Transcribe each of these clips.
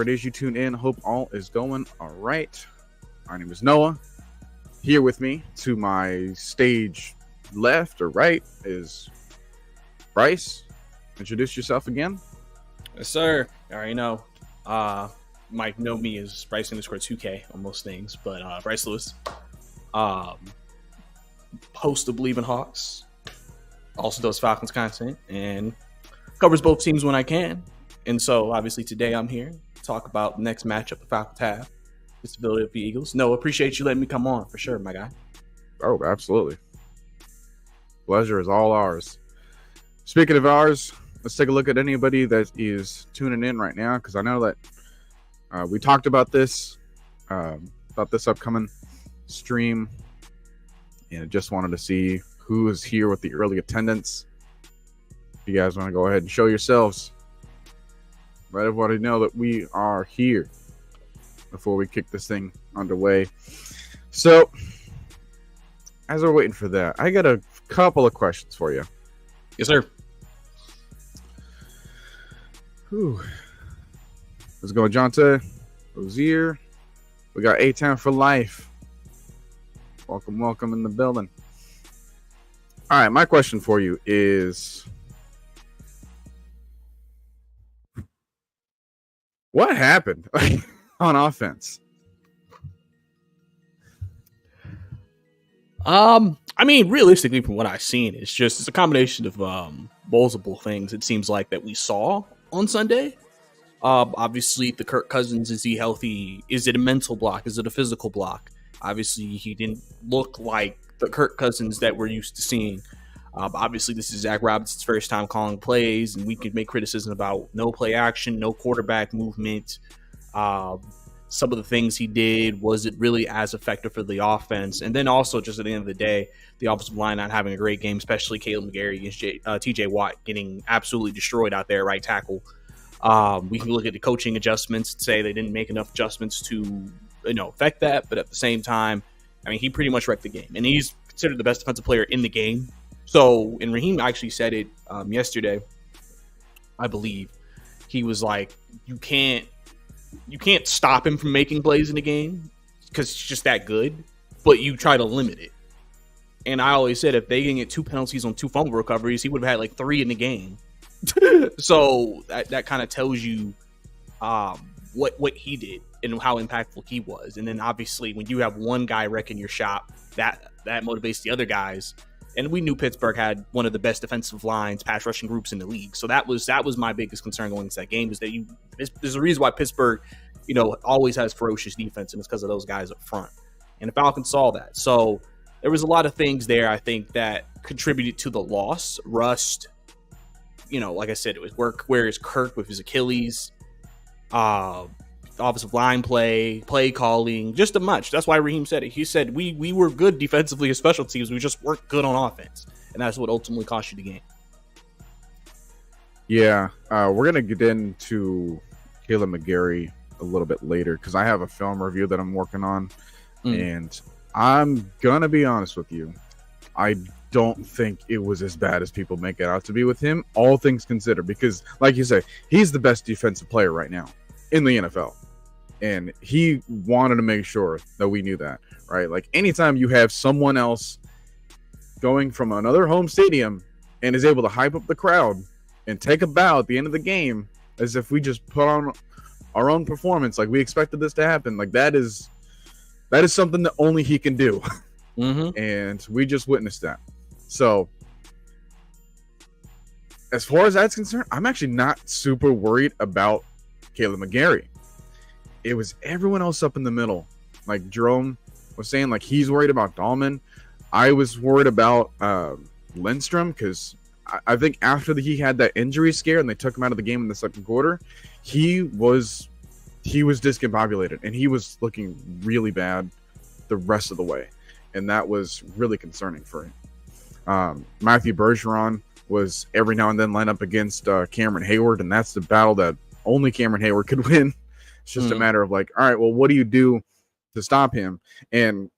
It is you tune in. Hope all is going all right. My name is Noah. Here with me to my stage left or right is Bryce. Introduce yourself again. Yes, sir. You already know. Might know me as Bryce _2K on most things, but Bryce Lewis. Host of Believe in Hawks. Also does Falcons content and covers both teams when I can. And so obviously today I'm here to talk about the next matchup the Falcons have. It's the Philadelphia Eagles. No, appreciate you letting me come on for sure, my guy. Oh, absolutely. Pleasure is all ours. Speaking of ours, let's take a look at anybody that is tuning in right now, because I know that we talked about this upcoming stream, and I just wanted to see who is here with the early attendance. If you guys want to go ahead and show yourselves, let everybody know that we are here before we kick this thing underway. So, as we're waiting for that, I got a couple of questions for you. Yes, sir. Whew. Let's go, Jonte, Ozier. We got A-Town for life. Welcome in the building. All right, my question for you is, what happened on offense? I mean, realistically, from what I've seen, it's a combination of multiple things. It seems like that we saw on Sunday. Obviously, the Kirk Cousins, is he healthy? Is it a mental block? Is it a physical block? Obviously, he didn't look like the Kirk Cousins that we're used to seeing. Obviously, this is Zach Robinson's first time calling plays, and we can make criticism about no play action, no quarterback movement. Some of the things he did, was it really as effective for the offense? And then also, just at the end of the day, the offensive line not having a great game, especially Caleb McGarry against TJ Watt getting absolutely destroyed out there, right tackle. We can look at the coaching adjustments and say they didn't make enough adjustments to affect that. But at the same time, I mean, he pretty much wrecked the game. And he's considered the best defensive player in the game. So, and Raheem actually said it yesterday, I believe. He was like, you can't stop him from making plays in the game because it's just that good, but you try to limit it. And I always said if they didn't get 2 penalties on 2 fumble recoveries, he would have had like 3 in the game. So that kind of tells you what he did and how impactful he was. And then obviously when you have one guy wrecking your shop, that motivates the other guys. And we knew Pittsburgh had one of the best defensive lines, pass rushing groups in the league. So that was my biggest concern going into that game, is that there's a reason why Pittsburgh, always has ferocious defense, and it's because of those guys up front. And the Falcons saw that. So there was a lot of things there, I think, that contributed to the loss. Rust, like I said, it was where is Kirk with his Achilles, offensive line play calling, just a much. That's why Raheem said it. He said we were good defensively as special teams. We just weren't good on offense, and that's what ultimately cost you the game. Yeah, we're gonna get into Caleb McGarry a little bit later because I have a film review that I'm working on, and I'm gonna be honest with you. I don't think it was as bad as people make it out to be with him, all things considered, because, like you say, he's the best defensive player right now in the NFL. And he wanted to make sure that we knew that, right? Like, anytime you have someone else going from another home stadium and is able to hype up the crowd and take a bow at the end of the game as if we just put on our own performance, like we expected this to happen, like that is something that only he can do. And we just witnessed that. So as far as that's concerned, I'm actually not super worried about Caleb McGarry. It was everyone else up in the middle. Like Jerome was saying, like he's worried about Dahlman. I was worried about Lindstrom because I think after he had that injury scare and they took him out of the game in the second quarter, he was discombobulated and he was looking really bad the rest of the way. And that was really concerning for him. Matthew Bergeron was every now and then line up against Cameron Hayward, and that's the battle that only Cameron Hayward could win. It's just a matter of like, all right, well, what do you do to stop him? And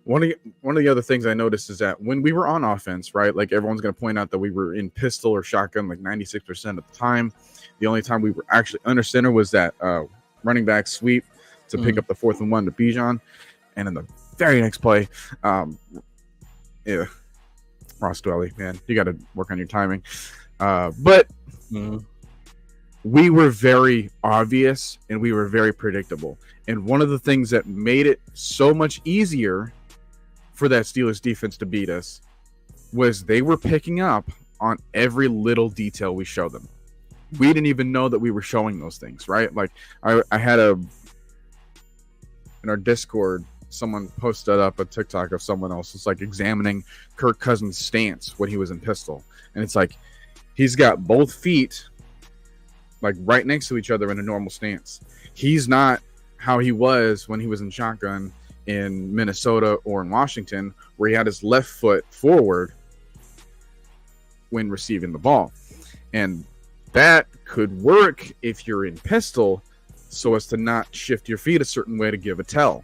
one of the other things I noticed is that when we were on offense, right, like everyone's going to point out that we were in pistol or shotgun like 96% of the time. The only time we were actually under center was that running back sweep to pick up the 4th and 1 to Bijan, and in the very next play, yeah, Ross Dwelly, man, you got to work on your timing. But we were very obvious and we were very predictable. And one of the things that made it so much easier for that Steelers defense to beat us was they were picking up on every little detail we showed them. We didn't even know that we were showing those things, right? Like I had in our Discord, someone posted up a TikTok of someone else. It's like examining Kirk Cousins' stance when he was in pistol. And it's like, he's got both feet like right next to each other in a normal stance. He's not how he was when he was in shotgun in Minnesota or in Washington, where he had his left foot forward when receiving the ball. And that could work if you're in pistol so as to not shift your feet a certain way to give a tell.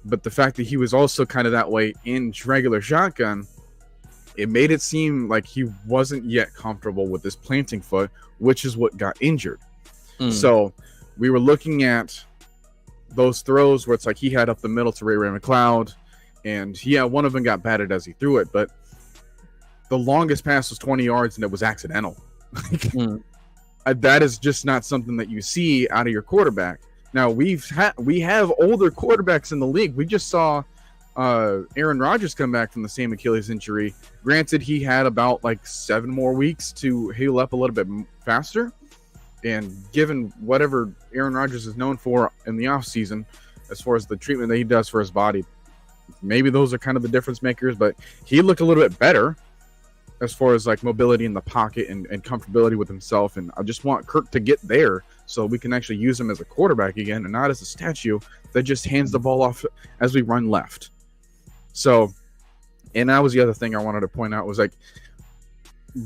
But the fact that he was also kind of that way in regular shotgun, it made it seem like he wasn't yet comfortable with his planting foot, which is what got injured. So we were looking at those throws where it's like he had up the middle to Ray McLeod, and one of them got batted as he threw it, but the longest pass was 20 yards and it was accidental. That is just not something that you see out of your quarterback. Now we have older quarterbacks in the league. We just saw Aaron Rodgers come back from the same Achilles injury. Granted, he had about like 7 more weeks to heal up a little bit faster. And given whatever Aaron Rodgers is known for in the offseason, as far as the treatment that he does for his body, maybe those are kind of the difference makers. But he looked a little bit better as far as like mobility in the pocket and comfortability with himself. And I just want Kirk to get there so we can actually use him as a quarterback again and not as a statue that just hands the ball off as we run left. So, and that was the other thing I wanted to point out was like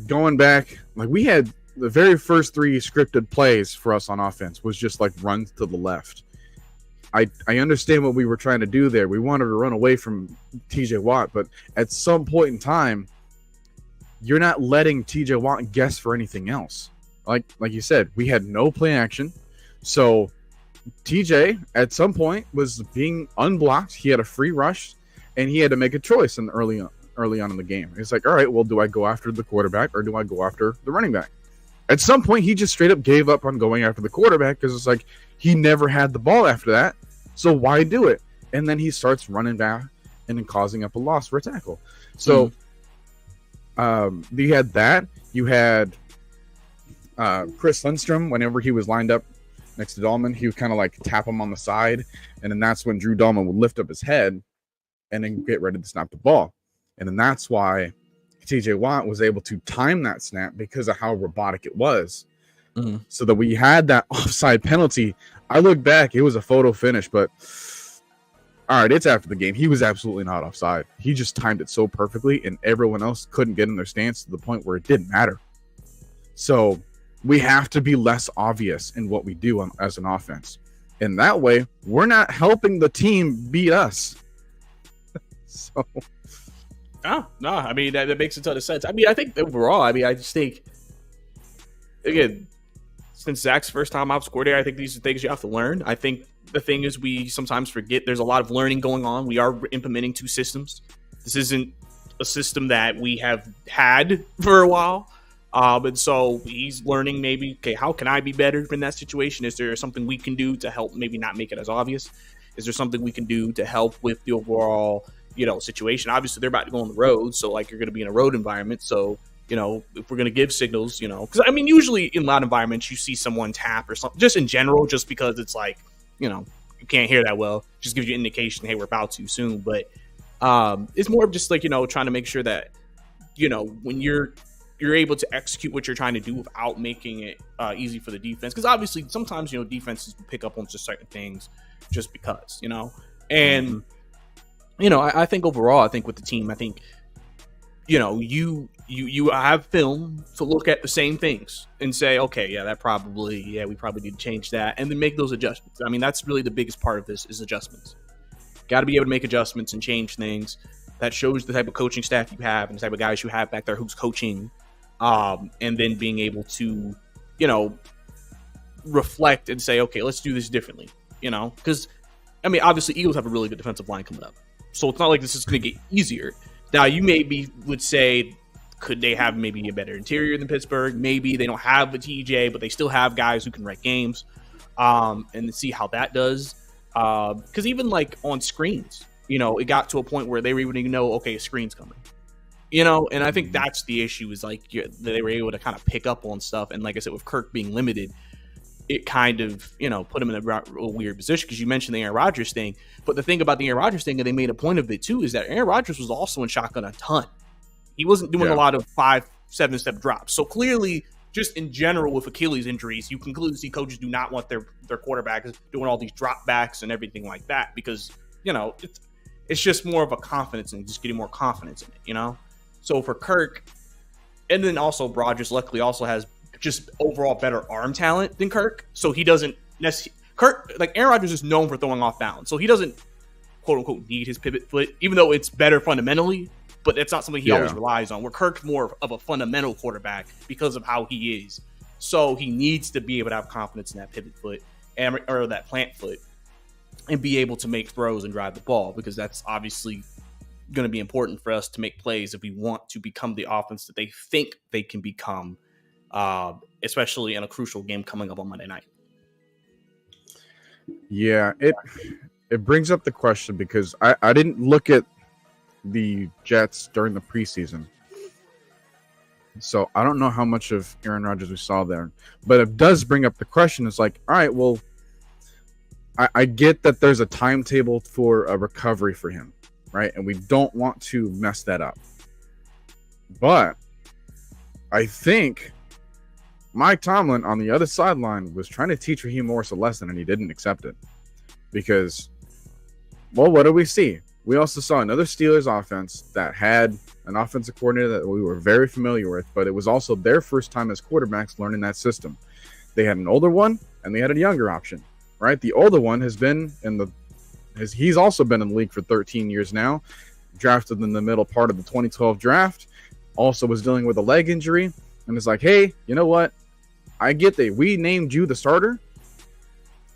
going back, like we had the very first 3 scripted plays for us on offense was just like runs to the left. I understand what we were trying to do there. We wanted to run away from TJ Watt, but at some point in time, you're not letting TJ Watt guess for anything else. Like you said, we had no play action. So TJ at some point was being unblocked. He had a free rush and he had to make a choice early on in the game. It's like, all right, well, do I go after the quarterback or do I go after the running back? At some point, he just straight up gave up on going after the quarterback because it's like he never had the ball after that. So why do it? And then he starts running back and then causing up a loss for a tackle. So you had that. You had Chris Lindstrom, whenever he was lined up next to Dahlman, he would kind of like tap him on the side. And then that's when Drew Dahlman would lift up his head and then get ready to snap the ball. And then that's why TJ Watt was able to time that snap because of how robotic it was. So that we had that offside penalty. I look back, it was a photo finish, but all right, it's after the game. He was absolutely not offside. He just timed it so perfectly and everyone else couldn't get in their stance to the point where it didn't matter. So we have to be less obvious in what we do as an offense. And that way, we're not helping the team beat us. So... No, I mean, that makes a ton of sense. I mean, I think overall, I just think, again, since Zach's first time offensive coordinator, I think these are things you have to learn. I think the thing is we sometimes forget there's a lot of learning going on. We are implementing 2 systems. This isn't a system that we have had for a while. And so he's learning maybe, okay, how can I be better in that situation? Is there something we can do to help maybe not make it as obvious? Is there something we can do to help with the overall situation? Obviously they're about to go on the road, so like you're going to be in a road environment. So if we're going to give signals, because I mean usually in loud environments you see someone tap or something, just in general, just because it's like you can't hear that well, just gives you an indication, hey, we're about to soon. But it's more of just like trying to make sure that when you're able to execute what you're trying to do without making it easy for the defense, because obviously sometimes defenses pick up on just certain things just because and I think overall, I think with the team, I think, you have film to look at the same things and say, okay, we probably need to change that and then make those adjustments. I mean, that's really the biggest part of this is adjustments. Got to be able to make adjustments and change things. That shows the type of coaching staff you have and the type of guys you have back there who's coaching, and then being able to, reflect and say, okay, let's do this differently. Because obviously Eagles have a really good defensive line coming up, so it's not like this is going to get easier. Now, you maybe would say, could they have maybe a better interior than Pittsburgh? Maybe they don't have a TJ, but they still have guys who can write games, and see how that does. Because even like on screens, it got to a point where they were even know, okay, a screen's coming, and I think that's the issue is like they were able to kind of pick up on stuff. And like I said, with Kirk being limited, it kind of, put him in a weird position because you mentioned the Aaron Rodgers thing. But the thing about the Aaron Rodgers thing, and they made a point of it too, is that Aaron Rodgers was also in shotgun a ton. He wasn't doing a lot of 5-7 step drops. So clearly, just in general with Achilles injuries, you can clearly see coaches do not want their quarterbacks doing all these drop backs and everything like that because, it's just more of a confidence and just getting more confidence in it, So for Kirk, and then also Rodgers luckily also has just overall better arm talent than Kirk. So he doesn't necessarily, Aaron Rodgers is known for throwing off balance. So he doesn't, quote unquote, need his pivot foot, even though it's better fundamentally, but it's not something he always relies on. Where Kirk's more of a fundamental quarterback because of how he is. So he needs to be able to have confidence in that pivot foot or that plant foot and be able to make throws and drive the ball, because that's obviously going to be important for us to make plays if we want to become the offense that they think they can become, especially in a crucial game coming up on Monday night. Yeah, it brings up the question because I didn't look at the Jets during the preseason, so I don't know how much of Aaron Rodgers we saw there, but it does bring up the question. It's like, all right, well, I get that there's a timetable for a recovery for him, right? And we don't want to mess that up. But I think Mike Tomlin on the other sideline was trying to teach Raheem Morris a lesson, and he didn't accept it. Because, well, what do we see? We also saw another Steelers offense that had an offensive coordinator that we were very familiar with, but it was also their first time as quarterbacks learning that system. They had an older one, and they had a younger option, right? The older one has been he's also been in the league for 13 years now, drafted in the middle part of the 2012 draft, also was dealing with a leg injury, and it's like, hey, you know what? I get that we named you the starter,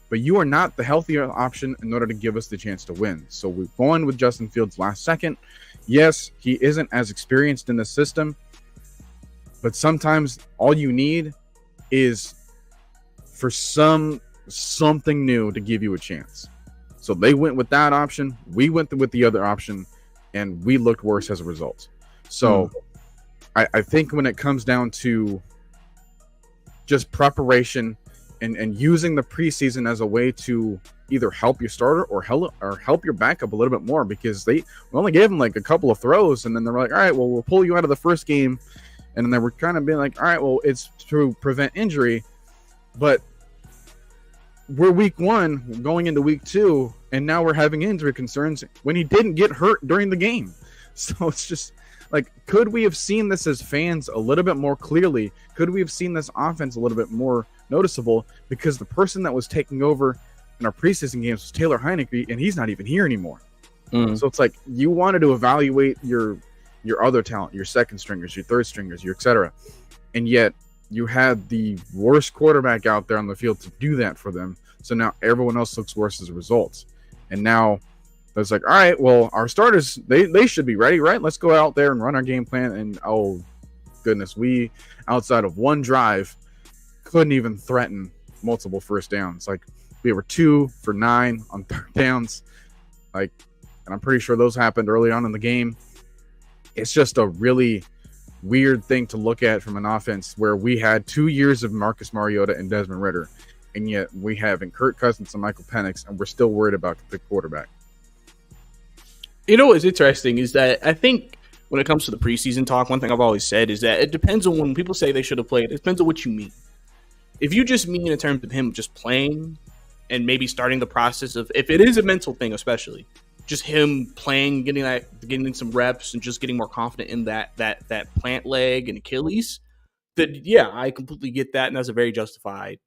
but you are not the healthier option in order to give us the chance to win. So we've gone with Justin Fields last second. Yes, he isn't as experienced in the system, but sometimes all you need is for something new to give you a chance. So they went with that option. We went with the other option, and we looked worse as a result. So I think when it comes down to just preparation and using the preseason as a way to either help your starter or help your backup a little bit more, because we only gave him like a couple of throws, and then they were like, all right, well, we'll pull you out of the first game. And then they were kind of being like, all right, well, it's to prevent injury. But we're week 1 going into week 2, and now we're having injury concerns when he didn't get hurt during the game. So it's just like, could we have seen this as fans a little bit more clearly? Could we have seen this offense a little bit more noticeable? Because the person that was taking over in our preseason games was Taylor Heineke, and he's not even here anymore. So it's like, you wanted to evaluate your other talent, your second stringers, your third stringers, your et cetera. And yet you had the worst quarterback out there on the field to do that for them. So now everyone else looks worse as a result. And now it's like, all right, well, our starters, they should be ready, right? Let's go out there and run our game plan. And oh, goodness, we, outside of one drive, couldn't even threaten multiple first downs. Like, we were 2 for 9 on third downs. Like, and I'm pretty sure those happened early on in the game. It's just a really weird thing to look at from an offense where we had 2 years of Marcus Mariota and Desmond Ridder, and yet we have Kirk Cousins and Michael Penix, and we're still worried about the quarterback. You know what's interesting is that I think when it comes to the preseason talk, one thing I've always said is that it depends on when people say they should have played. It depends on what you mean. If you just mean in terms of him just playing and maybe starting the process of, if it is a mental thing, especially just him playing, getting some reps and just getting more confident in that plant leg and Achilles, that yeah, I completely get that, and that's a very justified,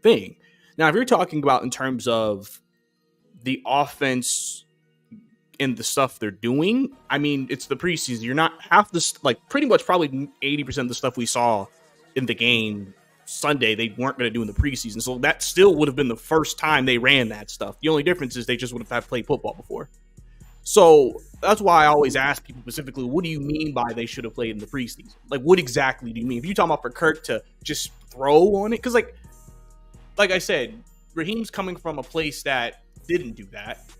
thing. Now, if you're talking about in terms of the offense in the stuff they're doing. I mean, it's the preseason. You're not half this, like pretty much probably 80% of the stuff we saw in the game Sunday, they weren't going to do in the preseason. So that still would have been the first time they ran that stuff. The only difference is they just would have played football before. So that's why I always ask people specifically, what do you mean by they should have played in the preseason? Like, what exactly do you mean? If you're talking about for Kirk to just throw on it, because like I said, Raheem's coming from a place that didn't do that,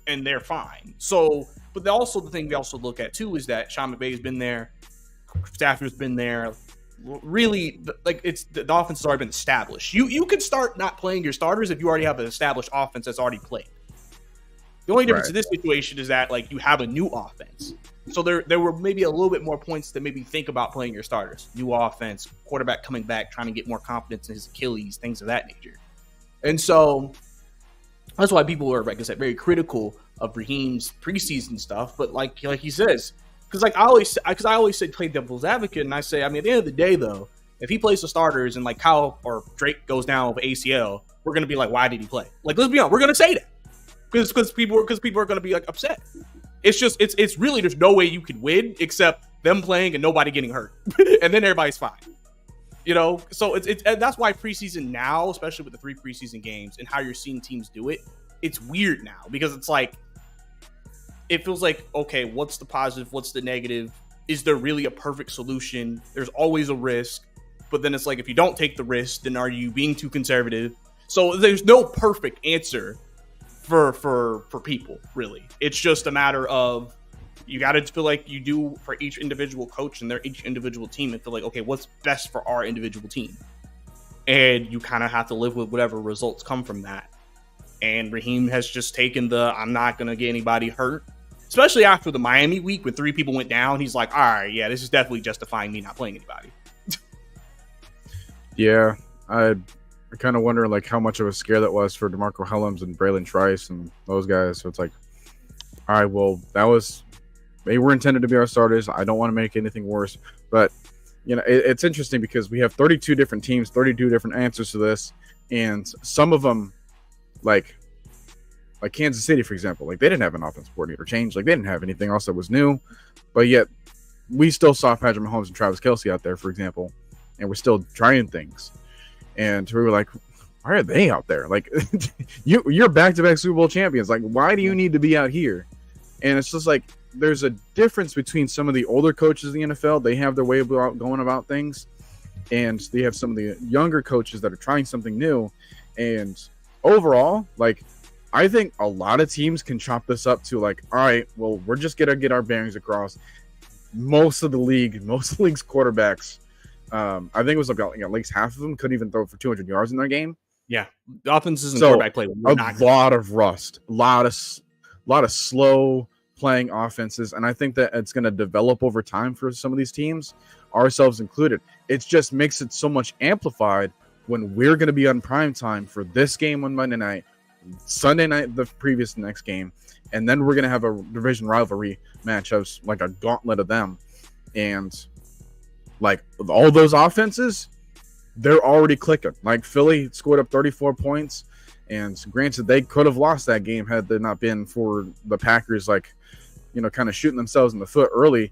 and they're fine. So, but also the thing we also look at too is that Sean McVay's been there, Stafford's been there. Really, like the offense has already been established. You could start not playing your starters if you already have an established offense that's already played. The only difference in this situation is that like you have a new offense. So there were maybe a little bit more points to maybe think about playing your starters. New offense, quarterback coming back, trying to get more confidence in his Achilles, things of that nature. And so that's why people are, like I said, very critical of Raheem's preseason stuff. But like he says, because I always say play devil's advocate, and I say, I mean, at the end of the day, though, if he plays the starters and like Kyle or Drake goes down with ACL, we're gonna be like, why did he play? Like, let's be honest, we're gonna say that because people are gonna be like upset. It's just it's really there's no way you can win except them playing and nobody getting hurt, and then everybody's fine. You know, so it's that's why preseason now, especially with the 3 preseason games and how you're seeing teams do it, it's weird now because it's like it feels like, okay, what's the positive? What's the negative? Is there really a perfect solution? There's always a risk, but then it's like if you don't take the risk, then are you being too conservative? So there's no perfect answer for people, really. It's just a matter of you got to feel like you do for each individual coach and each individual team and feel like, okay, what's best for our individual team? And you kind of have to live with whatever results come from that. And Raheem has just taken I'm not going to get anybody hurt, especially after the Miami week when 3 people went down. He's like, all right, yeah, this is definitely justifying me not playing anybody. Yeah, I kind of wonder like how much of a scare that was for DeMarco Hellams and Braylon Trice and those guys. So it's like, all right, well, they were intended to be our starters. I don't want to make anything worse, but you know, it's interesting because we have 32 different teams, 32 different answers to this, and some of them, like Kansas City, for example, like they didn't have an offensive coordinator change, like they didn't have anything else that was new, but yet we still saw Patrick Mahomes and Travis Kelce out there, for example, and we're still trying things. And we were like, why are they out there? Like, you're back-to-back Super Bowl champions. Like, why do you need to be out here? And it's just like, there's a difference between some of the older coaches in the NFL. They have their way of going about things. And they have some of the younger coaches that are trying something new. And overall, like, I think a lot of teams can chop this up to like, all right, well, we're just going to get our bearings across. Most of the league's quarterbacks, I think it was about at least half of them couldn't even throw for 200 yards in their game. Yeah, the offenses and quarterback play. Lot of rust, a lot of slow playing offenses, and I think that it's going to develop over time for some of these teams, ourselves included. It just makes it so much amplified when we're going to be on prime time for this game on Monday night, Sunday night the previous next game, and then we're going to have a division rivalry matchups, like a gauntlet of them, and like all those offenses, they're already clicking. Like Philly scored up 34 points, and granted they could have lost that game had there not been for the Packers, like, you know, kind of shooting themselves in the foot early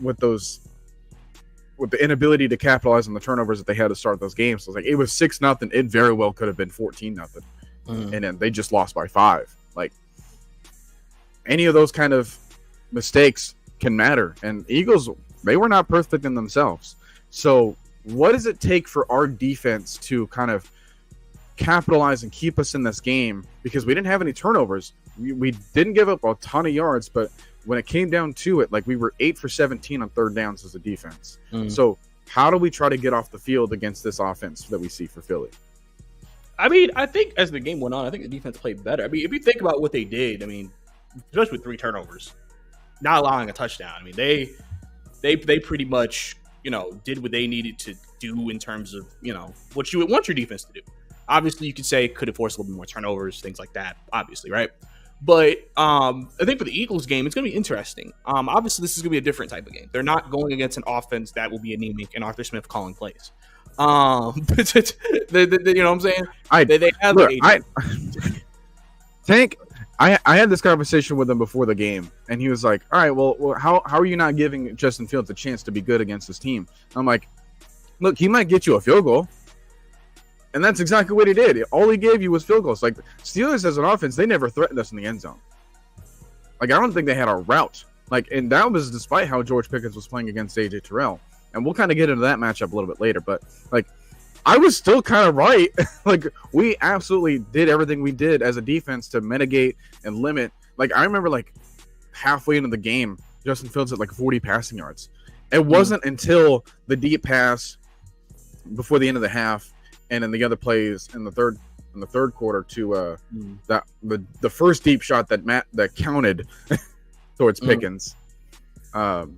with the inability to capitalize on the turnovers that they had to start those games. So it's like it was 6-0. It very well could have been 14-0, and then they just lost by 5. Like any of those kind of mistakes can matter, and Eagles, they were not perfect in themselves. So what does it take for our defense to kind of capitalize and keep us in this game? Because we didn't have any turnovers. We didn't give up a ton of yards, but when it came down to it, like we were 8 for 17 on third downs as a defense. So how do we try to get off the field against this offense that we see for Philly? I mean, I think as the game went on, I think the defense played better. I mean, if you think about what they did, I mean, especially with 3 turnovers, not allowing a touchdown. I mean, they pretty much, you know, did what they needed to do in terms of, you know, what you would want your defense to do. Obviously, you could say could have forced a little bit more turnovers, things like that, obviously, right? But I think for the Eagles game, it's going to be interesting. Obviously, this is going to be a different type of game. They're not going against an offense that will be anemic and Arthur Smith calling plays. You know what I'm saying? I had this conversation with him before the game, and he was like, "All right, well, how are you not giving Justin Fields a chance to be good against this team?" I'm like, "Look, he might get you a field goal." And that's exactly what he did. All he gave you was field goals. Like, Steelers as an offense, they never threatened us in the end zone. Like, I don't think they had a route. Like, and that was despite how George Pickens was playing against A.J. Terrell. And we'll kind of get into that matchup a little bit later. But, like, I was still kind of right. Like, we absolutely did everything we did as a defense to mitigate and limit. Like, I remember, like, halfway into the game, Justin Fields had, like, 40 passing yards. It wasn't until the deep pass before the end of the half and in the other plays in the third quarter to that the first deep shot that counted towards Pickens. Like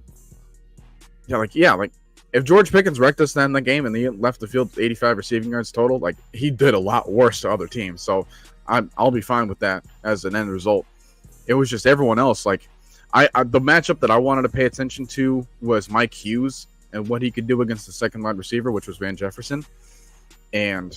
if George Pickens wrecked us then in the game and he left the field 85 receiving yards total, like he did a lot worse to other teams. So I'll be fine with that as an end result. It was just everyone else. Like the matchup that I wanted to pay attention to was Mike Hughes and what he could do against the second wide receiver, which was Van Jefferson. And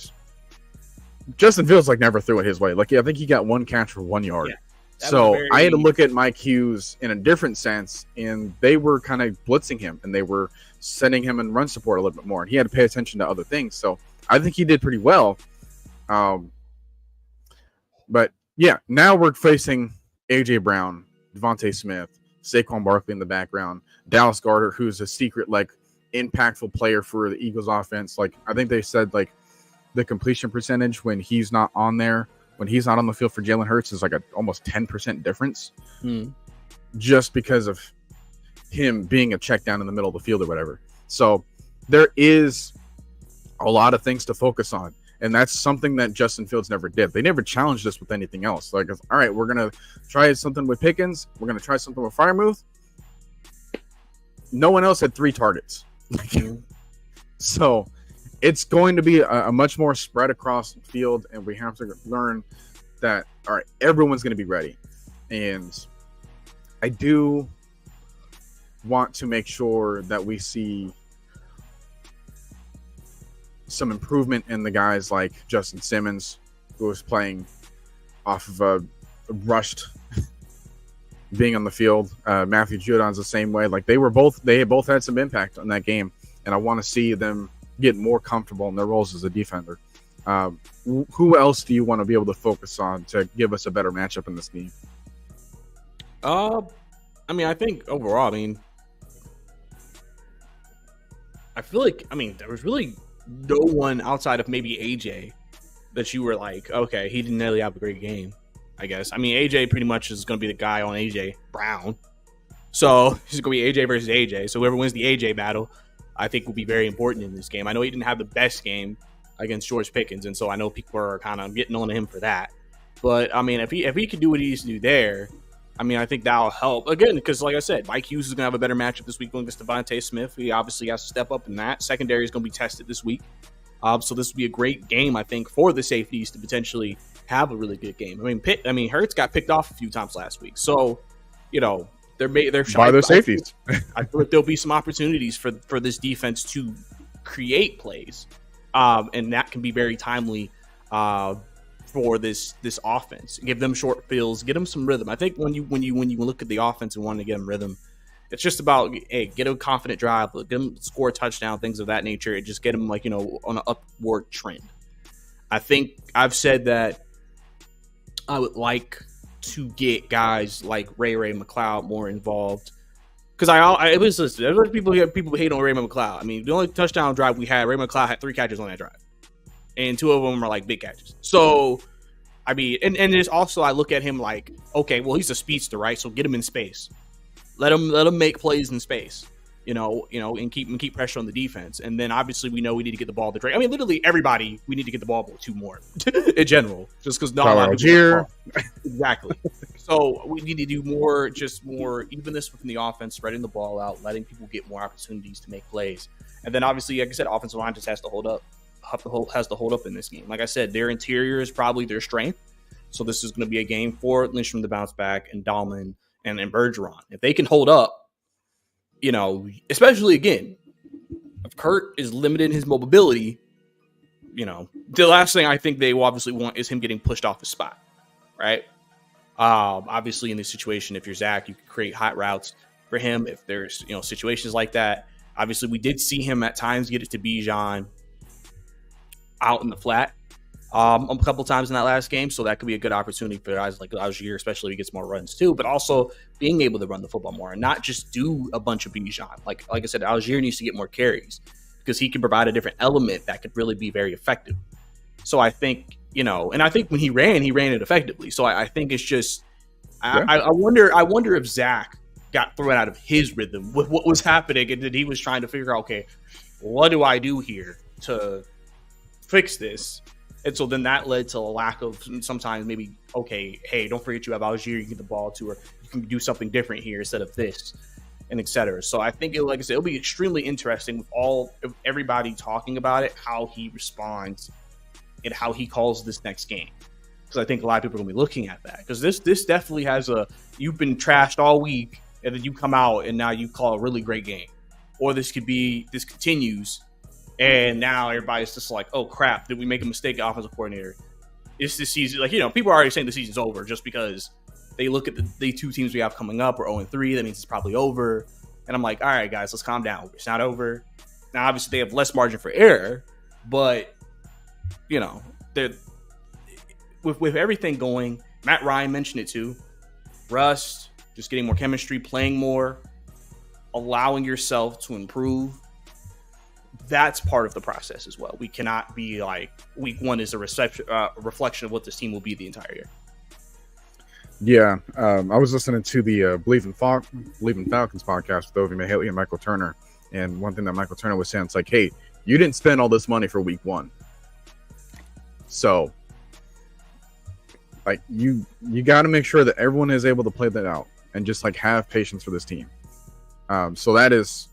Justin Fields like never threw it his way. Like I think he got one catch for 1 yard. Yeah, so I had to look at Mike Hughes in a different sense, and they were kind of blitzing him and they were sending him in run support a little bit more, and he had to pay attention to other things. So I think he did pretty well. But yeah, now we're facing AJ Brown, Devontae Smith, Saquon Barkley in the background, Dallas Goedert, who's a secret like impactful player for the Eagles offense. Like I think they said like the completion percentage when he's not on there, when he's not on the field for Jalen Hurts is like a almost 10% difference, just because of him being a check down in the middle of the field or whatever. So there is a lot of things to focus on, and that's something that Justin Fields never did. They never challenged us with anything else. Like, all right, we're gonna try something with Pickens, we're gonna try something with Freiermuth. No one else had 3 targets. So it's going to be a much more spread across the field, and we have to learn that, all right, everyone's going to be ready. And I do want to make sure that we see some improvement in the guys like Justin Simmons, who was playing off of a rushed being on the field. Matthew Judon's the same way. Like they both had some impact on that game, and I want to see them get more comfortable in their roles as a defender. Who else do you want to be able to focus on to give us a better matchup in this game? I mean, I think overall, I feel like, there was really no one outside of maybe AJ that you were like, okay, he didn't really have a great game, I guess. I mean, AJ pretty much is going to be the guy on AJ Brown. So he's going to be AJ versus AJ. So whoever wins the AJ battle, I think will be very important in this game. I know he didn't have the best game against George Pickens, and so I know people are kind of getting on to him for that. But I mean, if he can do what he needs to do there, I mean, I think that'll help again because, like I said, Mike Hughes is going to have a better matchup this week against Devontae Smith. He obviously has to step up in that. Secondary is going to be tested this week, so this will be a great game, I think, for the safeties to potentially have a really good game. I mean, Hurts got picked off a few times last week, so they're by their safeties. I feel like there'll be some opportunities for this defense to create plays, and that can be very timely for this offense. Give them short fields, get them some rhythm. I think when you look at the offense and want to get them rhythm, it's just about get a confident drive, get them score a touchdown, things of that nature, and just get them on an upward trend. I think I've said that I would like to get guys like Ray McCloud more involved because there's people hate on Ray McCloud. I mean, the only touchdown drive we had, Ray McCloud had 3 catches on that drive, and 2 of them are like big catches. So I mean, and there's also, I look at him like, okay, well, he's a speedster, right? So get him in space, let him make plays in space, and keep pressure on the defense. And then obviously we know we need to get the ball to Drake. I mean, literally everybody, we need to get the ball to more in general, just because not a lot of people. Exactly. So we need to do more evenness within the offense, spreading the ball out, letting people get more opportunities to make plays. And then obviously, like I said, offensive line just has to hold up in this game. Like I said, their interior is probably their strength. So this is going to be a game for Lindstrom to bounce back and Dahlman and Bergeron. If they can hold up, especially again, if Kurt is limited in his mobility, the last thing I think they will obviously want is him getting pushed off the spot, right? Obviously, in this situation, if you're Zach, you can create hot routes for him. If there's situations like that, obviously we did see him at times get it to Bijan out in the flat a couple times in that last game, so that could be a good opportunity for guys like Algier, especially if he gets more runs too. But also being able to run the football more and not just do a bunch of Bijan. Like I said, Algier needs to get more carries because he can provide a different element that could really be very effective. So I think and I think when he ran it effectively. So I think it's just I wonder if Zach got thrown out of his rhythm with what was happening, and then he was trying to figure out, okay, what do I do here to fix this? And so then that led to a lack of sometimes maybe, okay, hey, don't forget you have Algier, you get the ball to, or you can do something different here instead of this, and et cetera. So I think, like I said, it'll be extremely interesting with everybody talking about it, how he responds and how he calls this next game. Because I think a lot of people are going to be looking at that. Because this definitely has you've been trashed all week, and then you come out and now you call a really great game. Or this continues, and now everybody's just like, oh crap, did we make a mistake, offensive coordinator? It's this season. Like, people are already saying the season's over just because they look at the two teams we have coming up. We're 0-3. That means it's probably over. And I'm like, all right, guys, let's calm down. It's not over. Now, obviously, they have less margin for error, but, they're with everything going. Matt Ryan mentioned it too. Rust, just getting more chemistry, playing more, allowing yourself to improve. That's part of the process as well. We cannot be like week one is a reflection of what this team will be the entire year. Yeah, I was listening to the Believe in Falcons podcast with Ovi Mahaley and Michael Turner, and one thing that Michael Turner was saying, it's like, hey, you didn't spend all this money for week one, so like you got to make sure that everyone is able to play that out and just like have patience for this team. So that is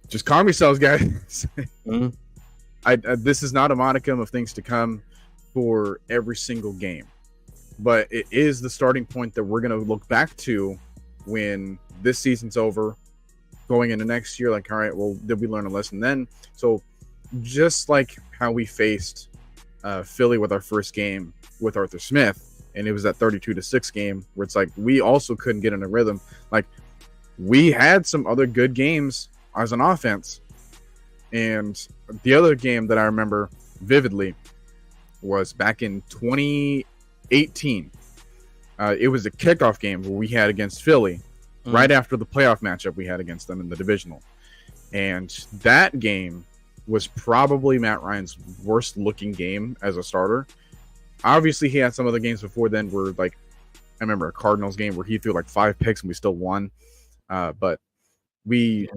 just calm yourselves, guys. Mm-hmm. This is not a modicum of things to come for every single game, but it is the starting point that we're going to look back to when this season's over, going into next year. Like, all right, well, did we learn a lesson then? So just like how we faced Philly with our first game with Arthur Smith, and it was that 32-6 game where it's like we also couldn't get in a rhythm. Like, we had some other good games as an offense, and the other game that I remember vividly was back in 2018. It was a kickoff game where we had against Philly right after the playoff matchup we had against them in the divisional, and that game was probably Matt Ryan's worst looking game as a starter. Obviously, he had some other games before then where, like, I remember a Cardinals game where he threw like 5 picks and we still won. But he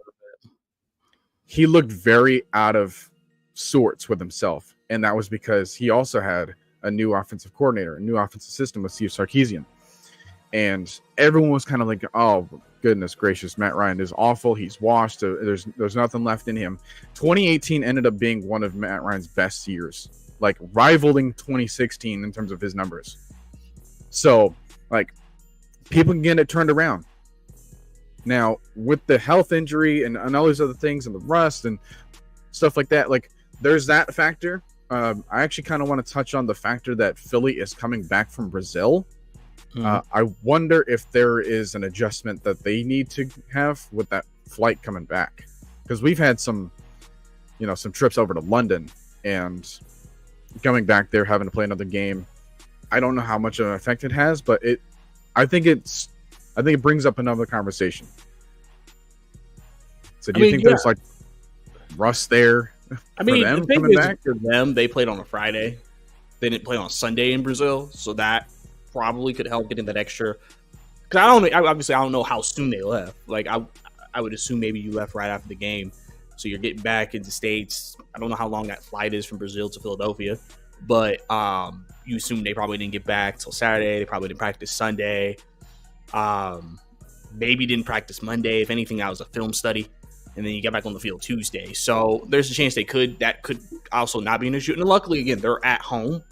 looked very out of sorts with himself. And that was because he also had a new offensive coordinator, a new offensive system with Steve Sarkisian. And everyone was kind of like, oh, goodness gracious, Matt Ryan is awful. He's washed. There's nothing left in him. 2018 ended up being one of Matt Ryan's best years, like rivaling 2016 in terms of his numbers. So, like, people can get it turned around. Now, with the health injury and all these other things and the rust and stuff like that, like, there's that factor. I actually kind of want to touch on the factor that Philly is coming back from Brazil. I wonder if there is an adjustment that they need to have with that flight coming back, because we've had some trips over to London and coming back there, having to play another game. I don't know how much of an effect it has, but I think it brings up another conversation. So do you think there's like rust there? I mean, the thing is, for them, they played on a Friday. They didn't play on Sunday in Brazil, so that probably could help getting that extra. Because I don't know how soon they left. Like, I would assume maybe you left right after the game, so you're getting back into the States. I don't know how long that flight is from Brazil to Philadelphia, but you assume they probably didn't get back till Saturday. They probably didn't practice Sunday. Maybe didn't practice Monday. If anything, that was a film study. And then you get back on the field Tuesday. So there's a chance that could also not be an issue. And luckily, again, they're at home.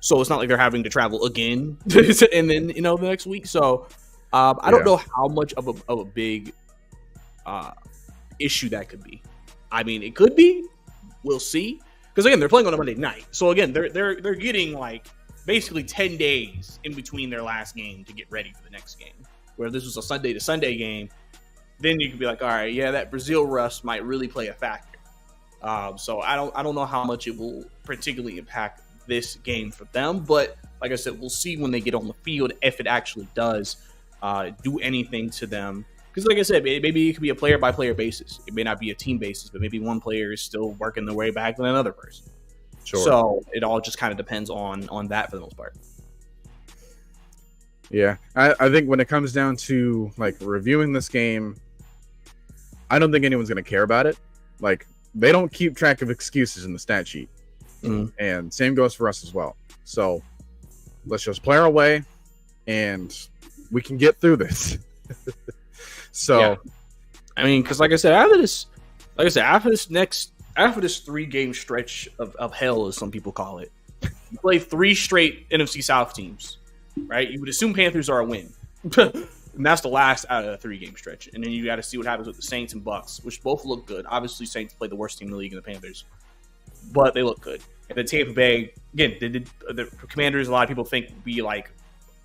So it's not like they're having to travel again and then, the next week. So I don't know how much of a big issue that could be. I mean, it could be. We'll see. Because, again, they're playing on a Monday night. So, again, they're getting, like, basically 10 days in between their last game to get ready for the next game. Where this was a Sunday to Sunday game, then you could be like, all right, yeah, that Brazil rust might really play a factor. So I don't know how much it will particularly impact this game for them, but like I said, we'll see when they get on the field if it actually does do anything to them. Because like I said, maybe it could be a player by player basis. It may not be a team basis, but maybe one player is still working their way back than another person. Sure. So it all just kind of depends on that for the most part. Yeah, I think when it comes down to like reviewing this game, I don't think anyone's going to care about it. Like, they don't keep track of excuses in the stat sheet. And same goes for us as well. So let's just play our way and we can get through this. So, yeah. I mean, because like I said, after this 3-game stretch of hell, as some people call it, you play 3 straight NFC South teams, right? You would assume Panthers are a win. And that's the last out of the 3-game stretch. And then you got to see what happens with the Saints and Bucks, which both look good. Obviously, Saints play the worst team in the league in the Panthers, but they look good. And then Tampa Bay, again, the Commanders, a lot of people think will be like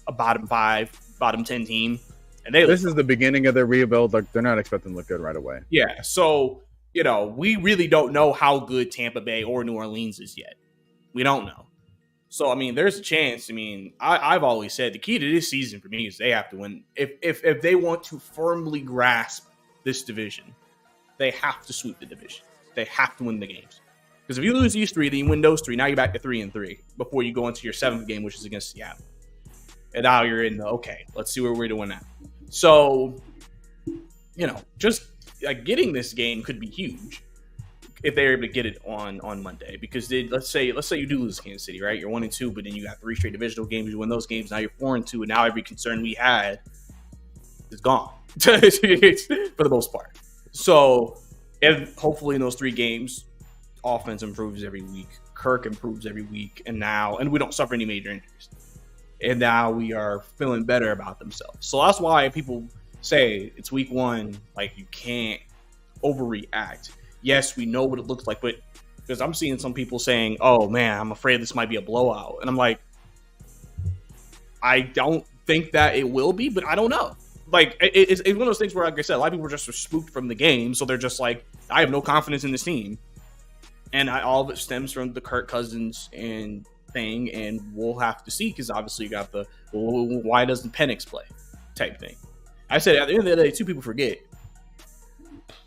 a bottom 5, bottom 10 team. And this is the beginning of their rebuild. Like, they're not expecting to look good right away. Yeah. So, we really don't know how good Tampa Bay or New Orleans is yet. We don't know. So, I mean, there's a chance. I mean, I've always said the key to this season for me is they have to win. If they want to firmly grasp this division, they have to sweep the division. They have to win the games. Because if you lose these 3, then you win those 3. Now you're back to 3-3 before you go into your 7th game, which is against Seattle. And now you're in the, okay, let's see where we're doing now. So, just getting this game could be huge if they're able to get it on Monday. Because let's say you do lose Kansas City, right? You're 1-2, but then you got 3 straight divisional games. You win those games. Now you're 4-2, and now every concern we had is gone for the most part. So, if hopefully in those 3 games, offense improves every week, Kirk improves every week, and we don't suffer any major injuries. And now we are feeling better about themselves. So that's why people say it's week 1, like you can't overreact. Yes, we know what it looks like, but because I'm seeing some people saying, oh man, I'm afraid this might be a blowout. And I'm like, I don't think that it will be, but I don't know. Like, it's one of those things where, like I said, a lot of people are just spooked from the game. So they're just like, I have no confidence in this team. And all of it stems from the Kirk Cousins and thing, and we'll have to see, because obviously you got the why doesn't Penix play type thing. I said at the end of the day, 2 people forget.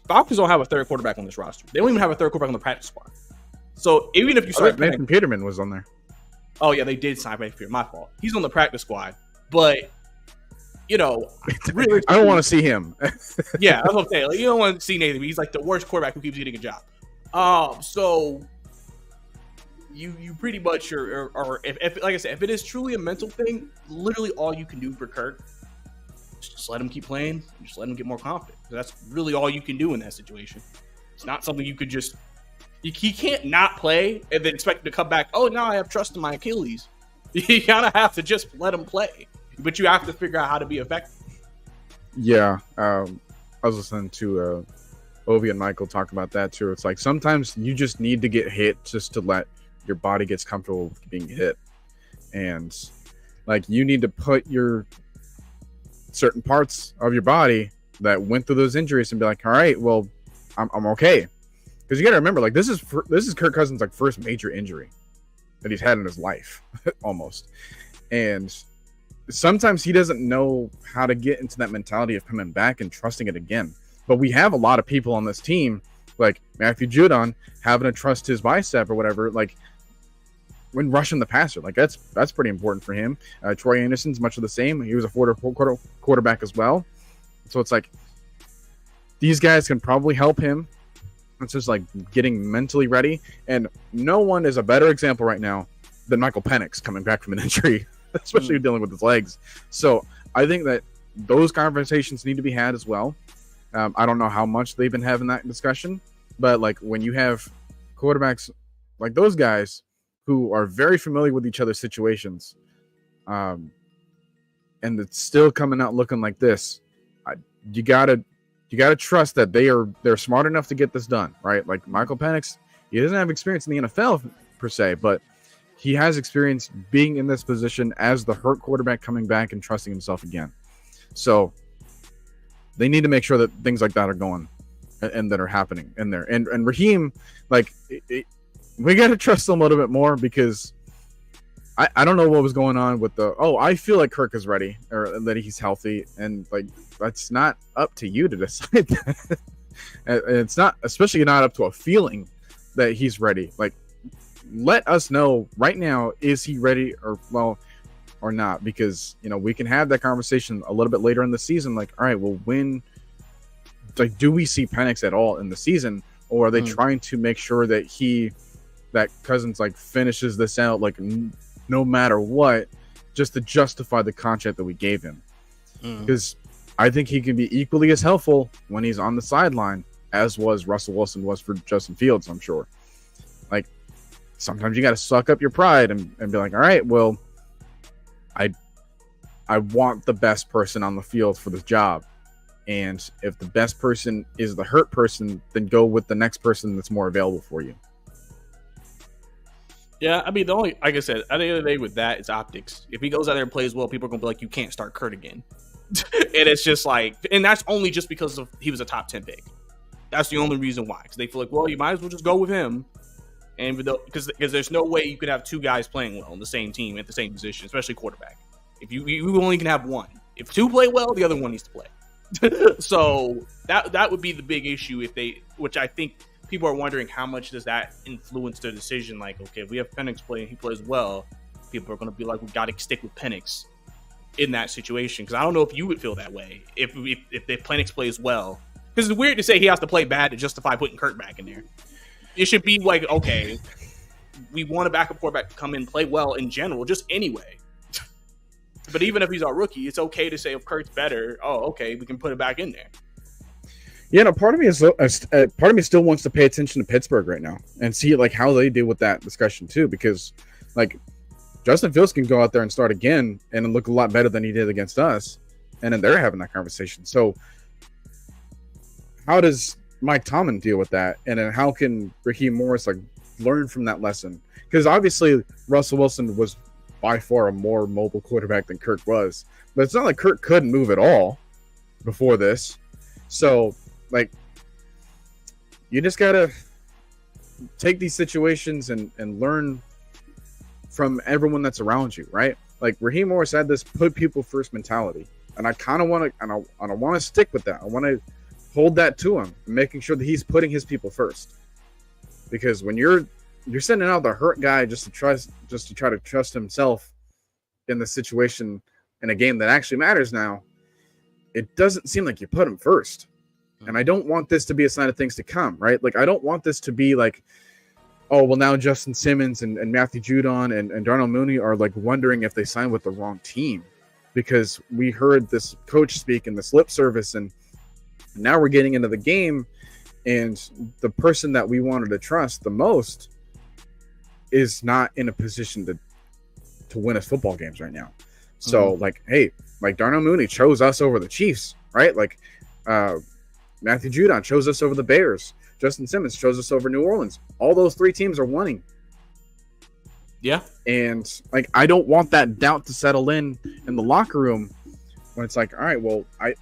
Falcons don't have a 3rd quarterback on this roster. They don't even have a 3rd quarterback on the practice squad. So even if you start Nathan Peterman was on there. Oh yeah, they did sign Nathan Peterman. My fault. He's on the practice squad, but really, I don't want to see him. Yeah, that's what I'm saying. Like, you don't want to see Nathan. He's like the worst quarterback who keeps getting a job. So you pretty much are if like I said, if it is truly a mental thing, literally all you can do for Kirk is just let him keep playing, and just let him get more confident. That's really all you can do in that situation. It's not something you could just he can't not play and then expect him to come back. Oh, now I have trust in my Achilles. You kind of have to just let him play, but you have to figure out how to be effective. Yeah, I was listening to Ovi and Michael talk about that too. It's like sometimes you just need to get hit just to let your body gets comfortable with being hit, and like you need to put your certain parts of your body that went through those injuries and be like, all right, well, I'm okay, because you got to remember, like this is Kirk Cousins' like first major injury that he's had in his life almost, and sometimes he doesn't know how to get into that mentality of coming back and trusting it again. But we have a lot of people on this team, like Matthew Judon, having to trust his bicep or whatever, like when rushing the passer. Like that's pretty important for him. Troy Anderson's much of the same. He was a quarterback as well. So it's like these guys can probably help him. It's just like getting mentally ready. And no one is a better example right now than Michael Penix coming back from an injury, especially dealing with his legs. So I think that those conversations need to be had as well. I don't know how much they've been having that discussion, but like when you have quarterbacks like those guys who are very familiar with each other's situations, and it's still coming out looking like this, you gotta trust that they're smart enough to get this done, right? Like Michael Penix, he doesn't have experience in the NFL per se, but he has experience being in this position as the hurt quarterback coming back and trusting himself again. So they need to make sure that things like that are going and that are happening in there. And Raheem, like, we got to trust him a little bit more, because I don't know what was going on with I feel like Kirk is ready, or that he's healthy. And like, that's not up to you to decide that. And it's not, especially not up to a feeling that he's ready. Like, let us know right now, is he ready or not? Because, we can have that conversation a little bit later in the season. Like, all right, well, like, do we see Penix at all in the season, or are they trying to make sure that Cousins like finishes this out, like, no matter what, just to justify the contract that we gave him? Because I think he can be equally as helpful when he's on the sideline as was Russell Wilson was for Justin Fields, I'm sure. Like, sometimes you got to suck up your pride and be like, all right, well, I want the best person on the field for this job. And if the best person is the hurt person, then go with the next person that's more available for you. Yeah, I mean, like I said, at the end of the day with that, it's optics. If he goes out there and plays well, people are going to be like, you can't start Kurt again. And it's just like, and that's only just because he was a top 10 pick. That's the only reason why. Because they feel like, well, you might as well just go with him. And because there's no way you could have two guys playing well on the same team at the same position, especially quarterback. If you only can have one. If two play well, the other one needs to play. So that would be the big issue which I think people are wondering, how much does that influence their decision? Like, okay, if we have Penix play and he plays well, people are going to be like, we got to stick with Penix in that situation. Because I don't know if you would feel that way if Penix plays well. Because it's weird to say he has to play bad to justify putting Kurt back in there. It should be like, okay, we want a backup quarterback to come in and play well in general, just anyway. But even if he's our rookie, it's okay to say if Kurt's better, okay, we can put it back in there. Yeah, no, part of me still wants to pay attention to Pittsburgh right now and see like how they deal with that discussion too, because like Justin Fields can go out there and start again and look a lot better than he did against us, and then they're having that conversation. So how does Mike Tomlin deal with that, and then how can Raheem Morris like learn from that lesson? Because obviously Russell Wilson was by far a more mobile quarterback than Kirk was, but it's not like Kirk couldn't move at all before this. So like, you just gotta take these situations and learn from everyone that's around you, right? Like Raheem Morris had this put people first mentality, and I kind of want to, and I want to stick with that. I want to hold that to him, making sure that he's putting his people first. Because when you're sending out the hurt guy just to try to trust himself in the situation in a game that actually matters now, it doesn't seem like you put him first. And I don't want this to be a sign of things to come, right? Like, I don't want this to be like, oh, well, now Justin Simmons and Matthew Judon and Darnell Mooney are like wondering if they signed with the wrong team, because we heard this coach speak in this lip service, and now we're getting into the game, and the person that we wanted to trust the most is not in a position to win us football games right now. So like, hey, like Darnell Mooney chose us over the Chiefs, right? Like Matthew Judon chose us over the Bears. Justin Simmons chose us over New Orleans. All those three teams are winning. Yeah. And like, I don't want that doubt to settle in the locker room when it's like, all right, well, I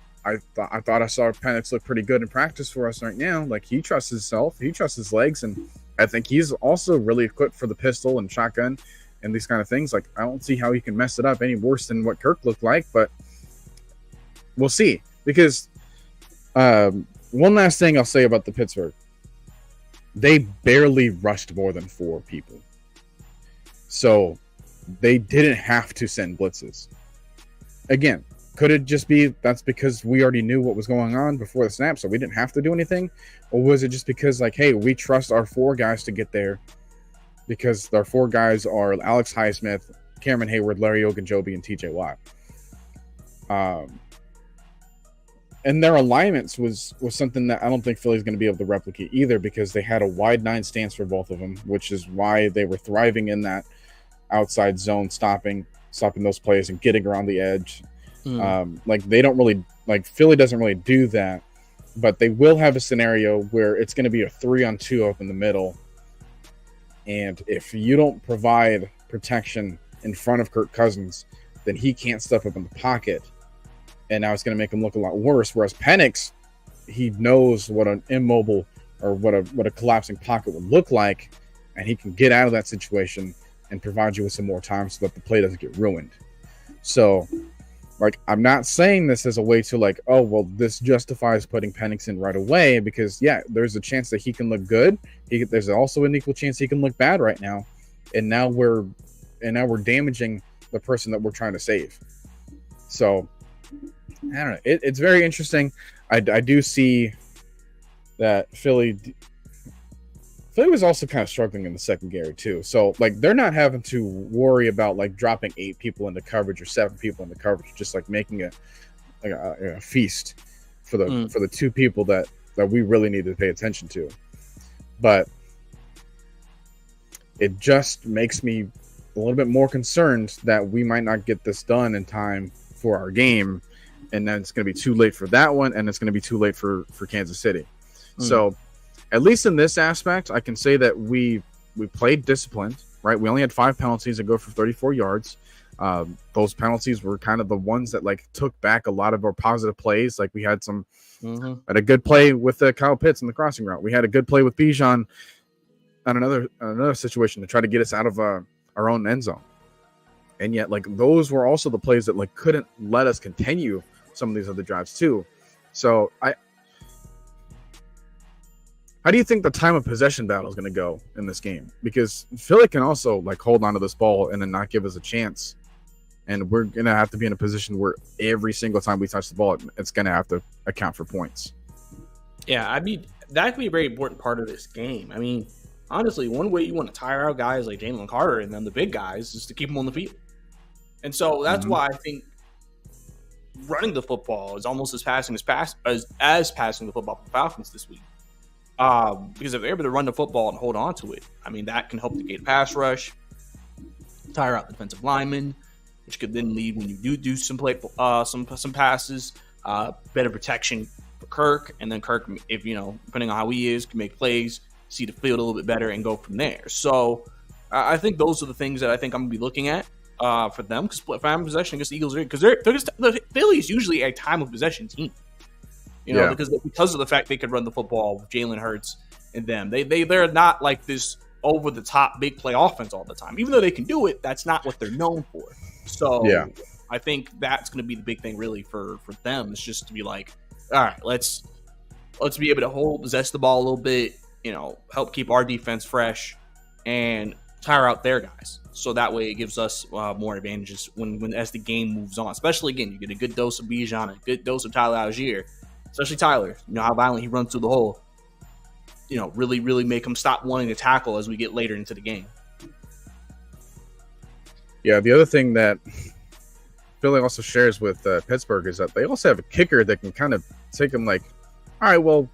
thought I saw Penix look pretty good in practice for us right now. Like, he trusts himself, he trusts his legs, and I think he's also really equipped for the pistol and shotgun and these kind of things. Like, I don't see how he can mess it up any worse than what Kirk looked like, but we'll see. Because one last thing I'll say about the Pittsburgh, they barely rushed more than 4 people. So they didn't have to send blitzes. Again, could it just be that's because we already knew what was going on before the snap, so we didn't have to do anything? Or was it just because, like, hey, we trust our 4 guys to get there because our 4 guys are Alex Highsmith, Cameron Hayward, Larry Ogunjobi, and TJ Watt. And their alignments was something that I don't think Philly's going to be able to replicate either, because they had a wide 9 stance for both of them, which is why they were thriving in that outside zone, stopping those plays and getting around the edge. Like, they don't really, like, Philly doesn't really do that, but they will have a scenario where it's going to be a 3-on-2 up in the middle. And if you don't provide protection in front of Kirk Cousins, then he can't step up in the pocket. And now it's going to make him look a lot worse. Whereas Penix, he knows what an immobile or what a collapsing pocket would look like, and he can get out of that situation and provide you with some more time so that the play doesn't get ruined. So, like, I'm not saying this as a way to like, oh, well, this justifies putting Penix in right away, because yeah, there's a chance that he can look good. There's also an equal chance he can look bad right now, and now we're damaging the person that we're trying to save. So I don't know. It's very interesting. I do see that Philly was also kind of struggling in the secondary too. So like they're not having to worry about like dropping 8 people into coverage or 7 people into coverage, just like making a feast for the 2 people that we really need to pay attention to. But it just makes me a little bit more concerned that we might not get this done in time for our game, and then it's going to be too late for that one, and it's going to be too late for Kansas City. So at least in this aspect, I can say that we played disciplined, right? We only had 5 penalties that go for 34 yards. Those penalties were kind of the ones that like took back a lot of our positive plays. Like we had had a good play with Kyle Pitts in the crossing route. We had a good play with Bijan on another situation to try to get us out of our own end zone. And yet, like, those were also the plays that like couldn't let us continue some of these other drives too. So how do you think the time of possession battle is going to go in this game? Because Philly can also like hold on to this ball and then not give us a chance. And we're going to have to be in a position where every single time we touch the ball, it's going to have to account for points. Yeah, I mean, that could be a very important part of this game. I mean, honestly, one way you want to tire out guys like Jalen Carter and then the big guys is to keep them on the field. And so that's why I think running the football is almost as passing the football for the Falcons this week. Because if they're able to run the football and hold on to it, I mean, that can help to get a pass rush, tire out the defensive linemen, which could then lead when you do some passes, better protection for Kirk, and then Kirk, if depending on how he is, can make plays, see the field a little bit better, and go from there. So I think those are the things that I think I'm gonna be looking at for them, because time of possession against the Eagles, because the Philly is usually a time of possession team. Because of the fact they could run the football with Jalen Hurts and them. They're not like this over the top big play offense all the time. Even though they can do it, that's not what they're known for. So I think that's going to be the big thing really for them. It's just to be like, all right, let's be able to possess the ball a little bit, help keep our defense fresh and tire out their guys. So that way it gives us more advantages when as the game moves on. Especially again, you get a good dose of Bijan, a good dose of Tyler Algier. Especially Tyler, how violent he runs through the hole. Really, really make him stop wanting to tackle as we get later into the game. Yeah, the other thing that Philly also shares with Pittsburgh is that they also have a kicker that can kind of take them like, all right, well,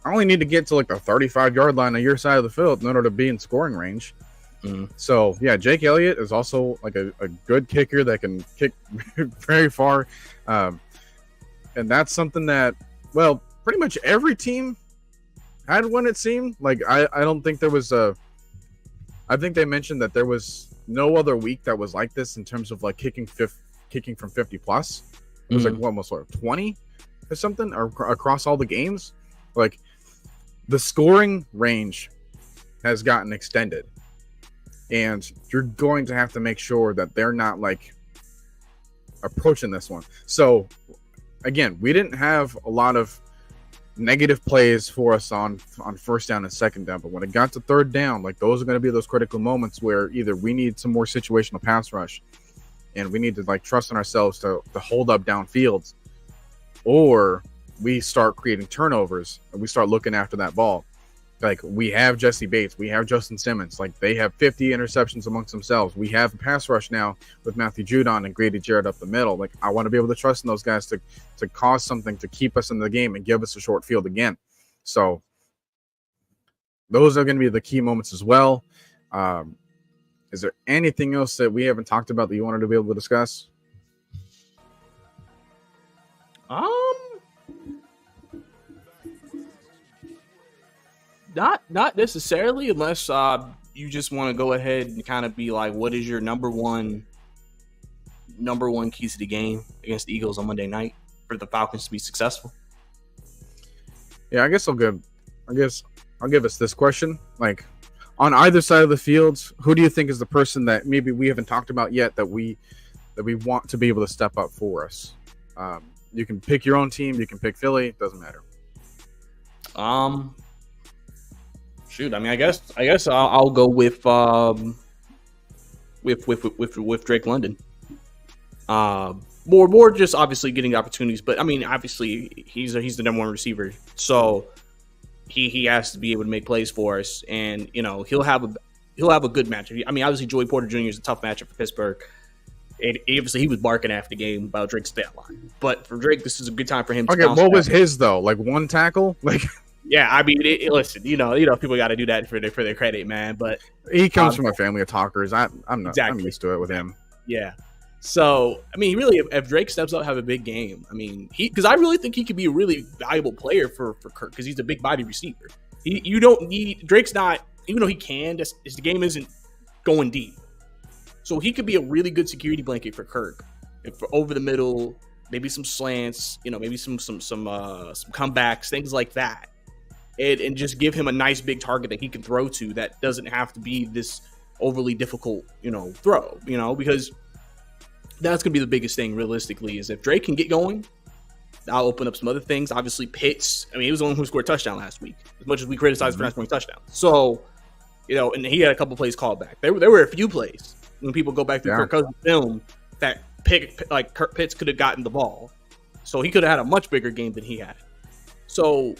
I only need to get to like the 35-yard line on your side of the field in order to be in scoring range. So, yeah, Jake Elliott is also like a good kicker that can kick very far. And that's something that, well, pretty much every team had one, it seemed. Like, I don't think there was I think they mentioned that there was no other week that was like this in terms of, like, kicking from 50+. It was, like, almost 20 or something or across all the games. Like, the scoring range has gotten extended. And you're going to have to make sure that they're not, like, approaching this one. So, again, we didn't have a lot of negative plays for us on first down and second down, but when it got to third down, like, those are going to be those critical moments where either we need some more situational pass rush and we need to, like, trust in ourselves to hold up downfield, or we start creating turnovers and we start looking after that ball. Like, we have Jesse Bates, we have Justin Simmons, like, they have 50 interceptions amongst themselves. We have a pass rush now with Matthew Judon and Grady Jarrett up the middle. Like, I want to be able to trust in those guys to cause something to keep us in the game and give us a short field again. So those are going to be the key moments as well. Is there anything else that we haven't talked about that you wanted to be able to discuss? Not necessarily, unless you just want to go ahead and kind of be like, what is your number one keys to the game against the Eagles on Monday night for the Falcons to be successful? Yeah, I guess I'll give us this question. Like, on either side of the field, who do you think is the person that maybe we haven't talked about yet that we want to be able to step up for us? You can pick your own team. You can pick Philly. Doesn't matter. Shoot. I mean, I guess I'll go with Drake London. More just obviously getting opportunities, but I mean, obviously he's the number one receiver, so he has to be able to make plays for us, and you know he'll have a good matchup. I mean, obviously Joey Porter Jr. is a tough matchup for Pittsburgh. And obviously, he was barking after the game about Drake's stat line. But for Drake, this is a good time for him. Okay, what was his though? Like one tackle? Like, yeah, I mean, listen, you know, people got to do that for their credit, man. But he comes from a family of talkers. I'm not. Exactly. I'm used to it with him. Yeah. So I mean, really, if Drake steps up, have a big game. I mean, because I really think he could be a really valuable player for Kirk because he's a big body receiver. You don't need Drake's not, even though he can. The game isn't going deep. So he could be a really good security blanket for Kirk, for over the middle, maybe some slants, you know, maybe some comebacks, things like that, and just give him a nice big target that he can throw to that doesn't have to be this overly difficult, you know, throw, you know, because that's gonna be the biggest thing realistically is if Drake can get going, that'll open up some other things. Obviously, Pitts, I mean, he was the one who scored a touchdown last week, as much as we criticized for not scoring touchdowns. So, you know, and he had a couple plays called back. There were a few plays. When people go back to Kirk Cousins' film, that Kurt Pitts could have gotten the ball, so he could have had a much bigger game than he had. So,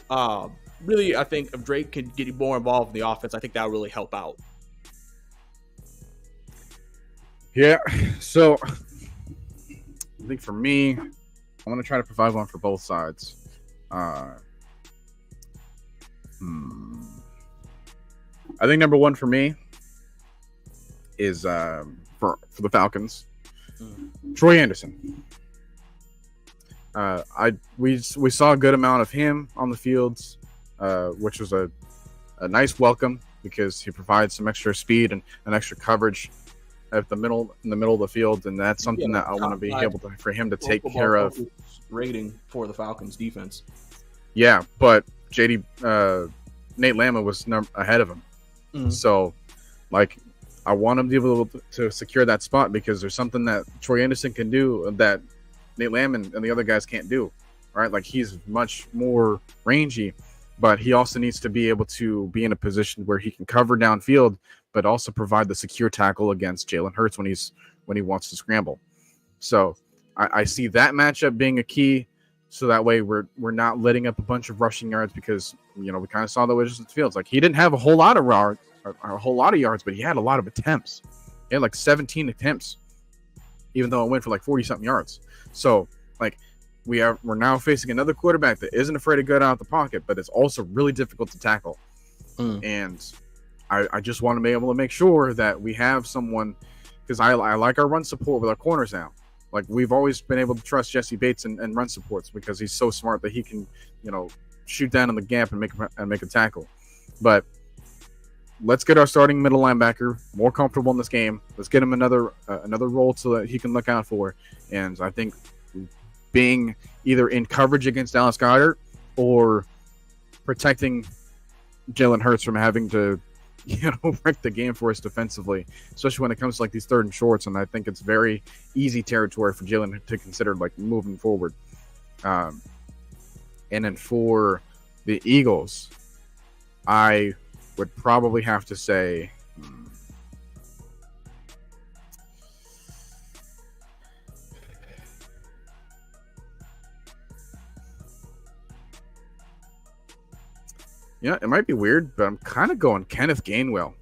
really, I think if Drake could get more involved in the offense, I think that would really help out. Yeah. So, I think for me, I want to try to provide one for both sides. I think number one for me is for the Falcons, Troy Anderson. We saw a good amount of him on the fields, which was a nice welcome because he provides some extra speed and extra coverage in the middle of the field, and that's something that I want to be able to for him to take care of. Rating for the Falcons defense. Yeah, but Nate Lama was ahead of him, so like. I want him to be able to secure that spot because there's something that Troy Anderson can do that Nate Lamb and the other guys can't do, right? Like he's much more rangy, but he also needs to be able to be in a position where he can cover downfield, but also provide the secure tackle against Jalen Hurts when he wants to scramble. So I see that matchup being a key. So that way we're not letting up a bunch of rushing yards because, you know, we kind of saw the Wizards fields. Like he didn't have a whole lot of yards, but he had a lot of attempts. He had like 17 attempts, even though it went for like 40-something yards. So, like, we're now facing another quarterback that isn't afraid to go out the pocket, but it's also really difficult to tackle. And I just want to be able to make sure that we have someone, because I like our run support with our corners now. Like, we've always been able to trust Jesse Bates and run supports because he's so smart that he can, you know, shoot down in the gap and make a tackle. But let's get our starting middle linebacker more comfortable in this game. Let's get him another role so that he can look out for. And I think being either in coverage against Dallas Goedert or protecting Jalen Hurts from having to, you know, wreck the game for us defensively, especially when it comes to like these third and shorts. And I think it's very easy territory for Jalen to consider like moving forward. And then for the Eagles, I would probably have to say it might be weird, but I'm kind of going Kenneth Gainwell.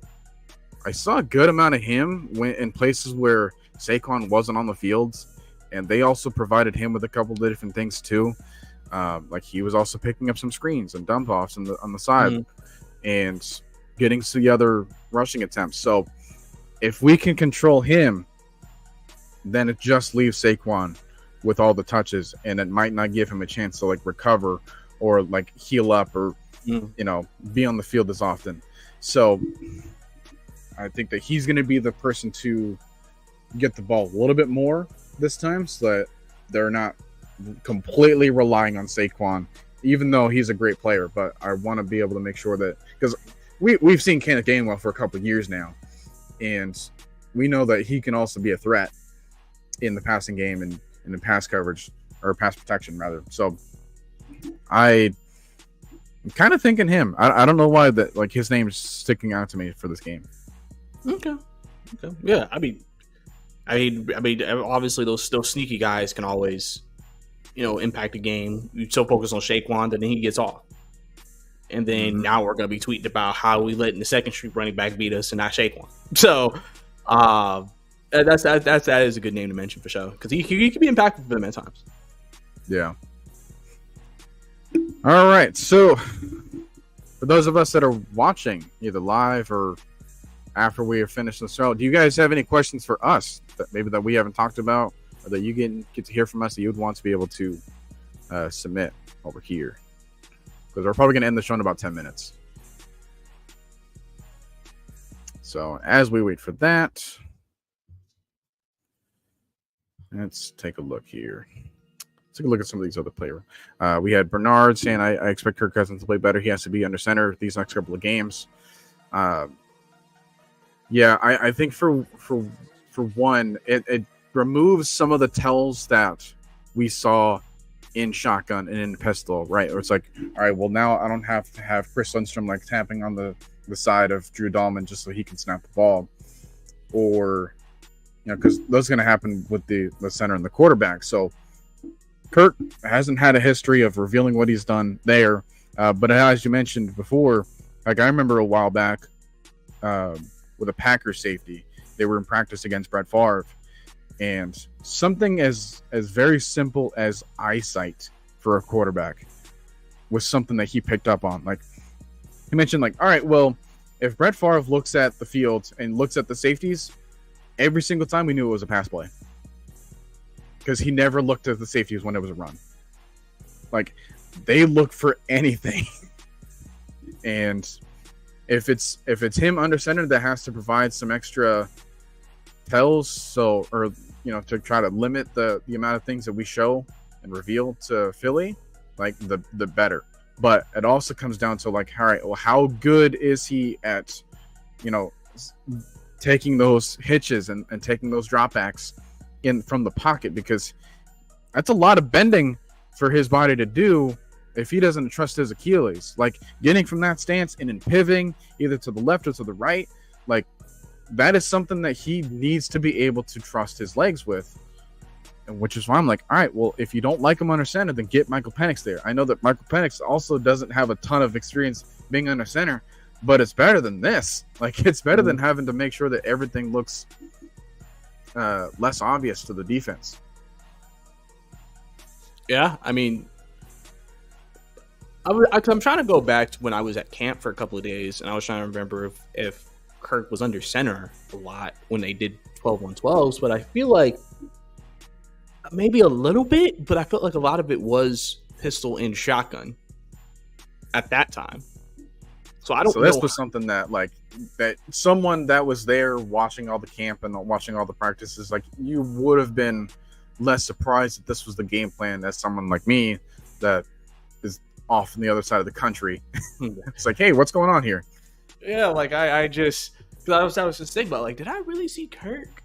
I saw a good amount of him in places where Saquon wasn't on the fields, and they also provided him with a couple of different things too. Like he was also picking up some screens and dump offs on the side and getting to the other rushing attempts. So if we can control him, then it just leaves Saquon with all the touches, and it might not give him a chance to like recover or like heal up or you know, be on the field as often. So I think that he's going to be the person to get the ball a little bit more this time, so that they're not completely relying on Saquon, even though he's a great player. But I want to be able to make sure that, because we've seen Kenneth Gainwell for a couple of years now, and we know that he can also be a threat in the passing game and in the pass coverage, or pass protection rather. So I'm kind of thinking him. I don't know why that, like, his name's sticking out to me for this game. Okay. Yeah, I mean, obviously those sneaky guys can always, impact the game. You so focus on Saquon, then he gets off, and then now we're gonna be tweeting about how we letting the second street running back beat us and not Saquon. So, that is a good name to mention for sure, because he can be impactful for them at times. Yeah. All right. So, for those of us that are watching either live or after we have finished the show, do you guys have any questions for us that we haven't talked about, or that you get to hear from us that you would want to be able to submit over here? Because we're probably going to end the show in about 10 minutes. So as we wait for that, let's take a look here. Let's take a look at some of these other players. We had Bernard saying, I expect Kirk Cousins to play better. He has to be under center these next couple of games. Yeah, I think for one, it removes some of the tells that we saw in shotgun and in pistol, right? Or it's like, all right, well, now I don't have to have Chris Lindstrom like tapping on the side of Drew Dahlman just so he can snap the ball, or because those are going to happen with the center and the quarterback. So Kirk hasn't had a history of revealing what he's done there, but as you mentioned before, like I remember a while back with a Packers safety, they were in practice against Brett Favre, and something as very simple as eyesight for a quarterback was something that he picked up on. Like he mentioned, like, all right, well, if Brett Favre looks at the field and looks at the safeties, every single time we knew it was a pass play, because he never looked at the safeties when it was a run. Like they look for anything, and if it's him under center that has to provide some extra tells, or to try to limit the amount of things that we show and reveal to Philly, like the better. But it also comes down to like, all right, well, how good is he at taking those hitches and taking those dropbacks in from the pocket, because that's a lot of bending for his body to do if he doesn't trust his Achilles. Like getting from that stance and then pivoting either to the left or to the right, like that is something that he needs to be able to trust his legs with. And which is why I'm like, all right, well, if you don't like him under center, then get Michael Penix there. I know that Michael Penix also doesn't have a ton of experience being under center, but it's better than this. Like it's better than having to make sure that everything looks less obvious to the defense. Yeah, I mean, I'm trying to go back to when I was at camp for a couple of days, and I was trying to remember if Kirk was under center a lot when they did 12-on-12s, but I feel like maybe a little bit, but I felt like a lot of it was pistol and shotgun at that time. So I don't know. So this was something that someone that was there watching all the camp and watching all the practices, like you would have been less surprised that this was the game plan as someone like me that is off on the other side of the country. It's like, hey, what's going on here? Yeah, like I just, because I was just thinking about, like, did I really see Kirk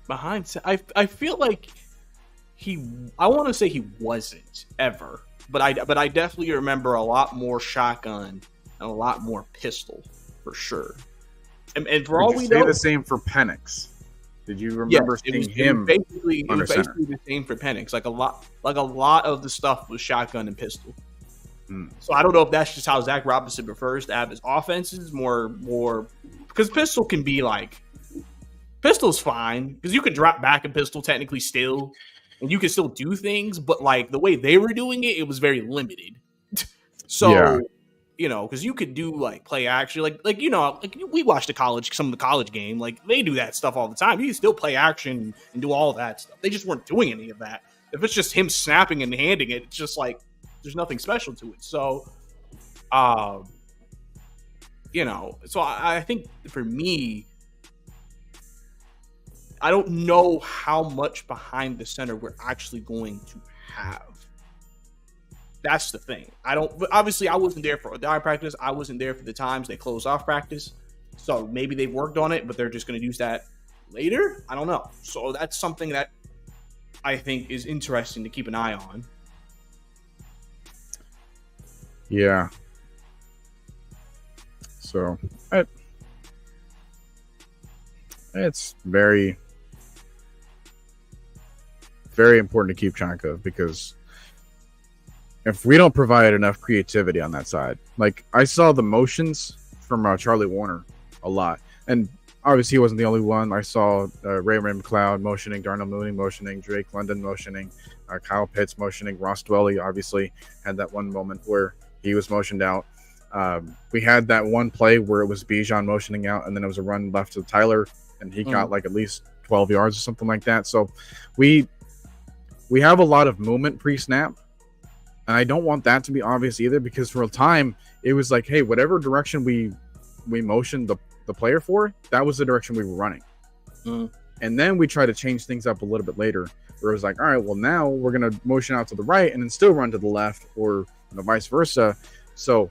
behind? I feel like I want to say he wasn't ever, but I definitely remember a lot more shotgun and a lot more pistol for sure. And for all we know, the same for Penix. Did you remember seeing him? It was basically the same for Penix. Like a lot of the stuff was shotgun and pistol. So I don't know if that's just how Zach Robinson prefers to have his offenses more, because pistol can be like, pistol's fine because you can drop back in pistol technically still, and you can still do things, but like the way they were doing it, it was very limited. So, because you could do like play action, like we watched some of the college game, like they do that stuff all the time. You can still play action and do all that stuff. They just weren't doing any of that. If it's just him snapping and handing it, it's just like there's nothing special to it. So, So I think for me, I don't know how much behind the center we're actually going to have. That's the thing. Obviously, I wasn't there for the practice. I wasn't there for the times they closed off practice. So maybe they've worked on it, but they're just going to use that later. I don't know. So that's something that I think is interesting to keep an eye on. Yeah. So it's very, very important to keep track of, because if we don't provide enough creativity on that side, like I saw the motions from Charlie Warner a lot, and obviously he wasn't the only one. I saw Ray McLeod motioning, Darnell Mooney motioning, Drake London motioning, Kyle Pitts motioning, Ross Dwelly obviously had that one moment where he was motioned out. We had that one play where it was Bijan motioning out, and then it was a run left to Tyler, and he got like at least 12 yards or something like that. So we have a lot of movement pre-snap, and I don't want that to be obvious either, because for a time it was like, hey, whatever direction we motioned the player for, that was the direction we were running. And then we try to change things up a little bit later, where it was like, all right, well, now we're going to motion out to the right and then still run to the left, or vice versa. So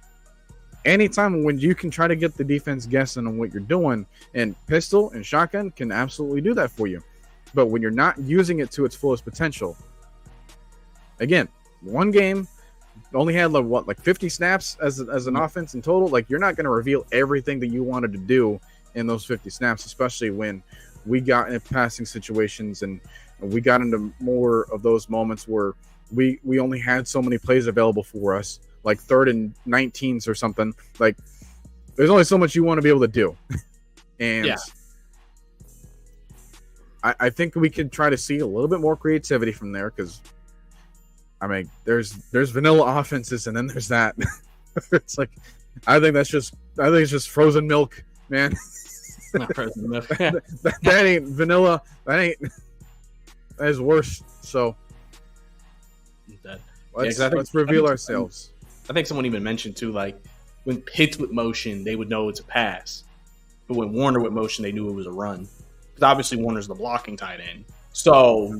anytime when you can try to get the defense guessing on what you're doing, and pistol and shotgun can absolutely do that for you. But when you're not using it to its fullest potential, again, one game only had like 50 snaps as an offense in total. Like, you're not going to reveal everything that you wanted to do in those 50 snaps, especially when we got in passing situations and we got into more of those moments where we only had so many plays available for us, like 3rd and 19s or something. Like, there's only so much you want to be able to do. And yeah. I think we could try to see a little bit more creativity from there, because I mean, there's vanilla offenses, and then there's that. It's like, I think it's just frozen milk, man. Not frozen milk. that ain't vanilla. That is worse. So let's reveal ourselves. I think someone even mentioned too, like, when Pitts with motion, they would know it's a pass, but when Warner with motion, they knew it was a run, because obviously Warner's the blocking tight end. So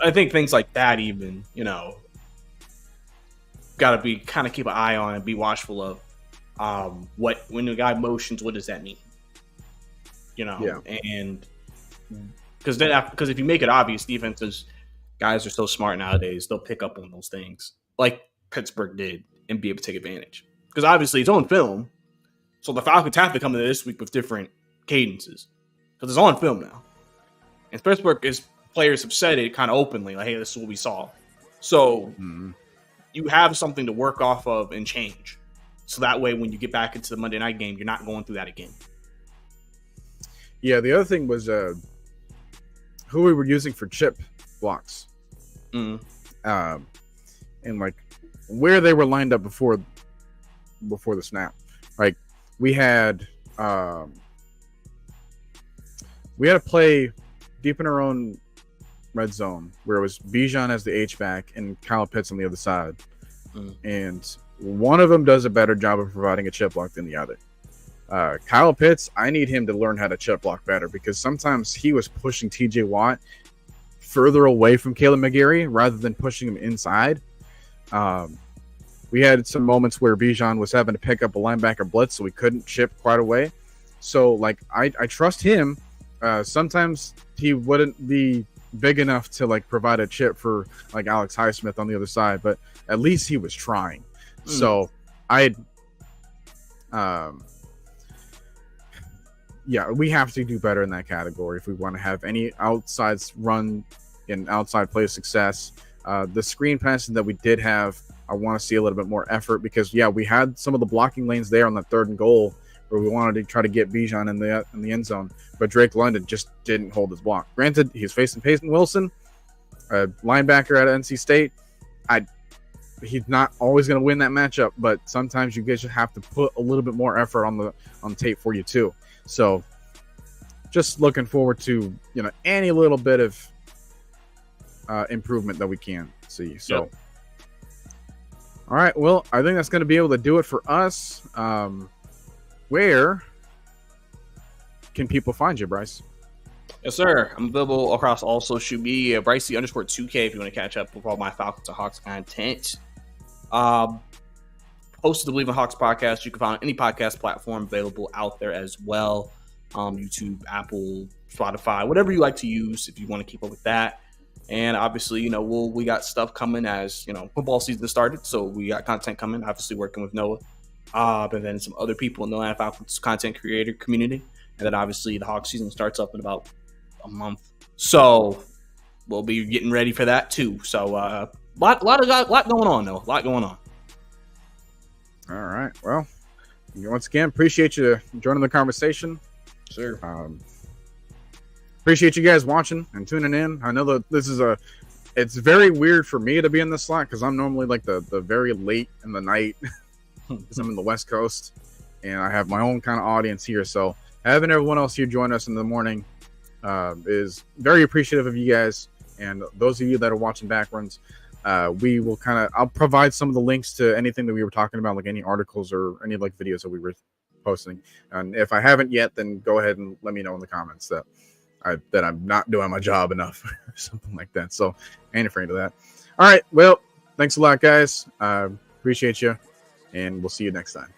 I think things like that, even, got to be kind of keep an eye on and be watchful of. When the guy motions, what does that mean? And because if you make it obvious, defenses, guys are so smart nowadays, they'll pick up on those things like Pittsburgh did and be able to take advantage. Because obviously it's on film, so the Falcons have to come into this week with different cadences because it's on film now. And Pittsburgh players have said it kind of openly, like, hey, this is what we saw. So you have something to work off of and change. So that way, when you get back into the Monday night game, you're not going through that again. Yeah, the other thing was who we were using for chip blocks. And like where they were lined up before the snap. Like we had a play deep in our own red zone where it was Bijan as the H-back and Kyle Pitts on the other side. And one of them does a better job of providing a chip block than the other. Kyle Pitts, I need him to learn how to chip block better, because sometimes he was pushing TJ Watt further away from Caleb McGarry rather than pushing him inside. We had some moments where Bijan was having to pick up a linebacker blitz, so we couldn't chip quite away. So, like, I trust him. Sometimes he wouldn't be big enough to, like, provide a chip for, like, Alex Highsmith on the other side, but at least he was trying. So, yeah, we have to do better in that category if we want to have any outside run and outside play success. The screen passing that we did have, I want to see a little bit more effort, because, yeah, we had some of the blocking lanes there on the 3rd and goal where we wanted to try to get Bijan in the end zone, but Drake London just didn't hold his block. Granted, he's facing Peyton Wilson, a linebacker at NC State. He's not always going to win that matchup, but sometimes you guys just have to put a little bit more effort on the tape for you too. So, just looking forward to any little bit of improvement that we can see. So, yep. All right, well, I think that's going to be able to do it for us. where can people find you, Bryce? Yes, sir. I'm available across all social media. Brycey_2K if you want to catch up with all my Falcons and Hawks content. Hosted the Believe in Hawks podcast. You can find any podcast platform available out there as well. YouTube, Apple, Spotify, whatever you like to use if you want to keep up with that. And obviously, we got stuff coming as, football season started. So we got content coming, obviously working with Noah. And then some other people in the Atlanta Falcons content creator community. And then obviously the Hawks season starts up in about a month. So we'll be getting ready for that too. So lot going on, though. A lot going on. All right. Well, once again, appreciate you joining the conversation. Sure. Appreciate you guys watching and tuning in. I know that this is it's very weird for me to be in this slot because I'm normally like the very late in the night because I'm in the West Coast and I have my own kind of audience here. So having everyone else here join us in the morning is very appreciative of you guys. And those of you that are watching backwards, we will I'll provide some of the links to anything that we were talking about, like any articles or any like videos that we were posting. And if I haven't yet, then go ahead and let me know in the comments that I'm not doing my job enough or something like that. So I ain't afraid of that. All right. Well, thanks a lot, guys. Appreciate you. And we'll see you next time.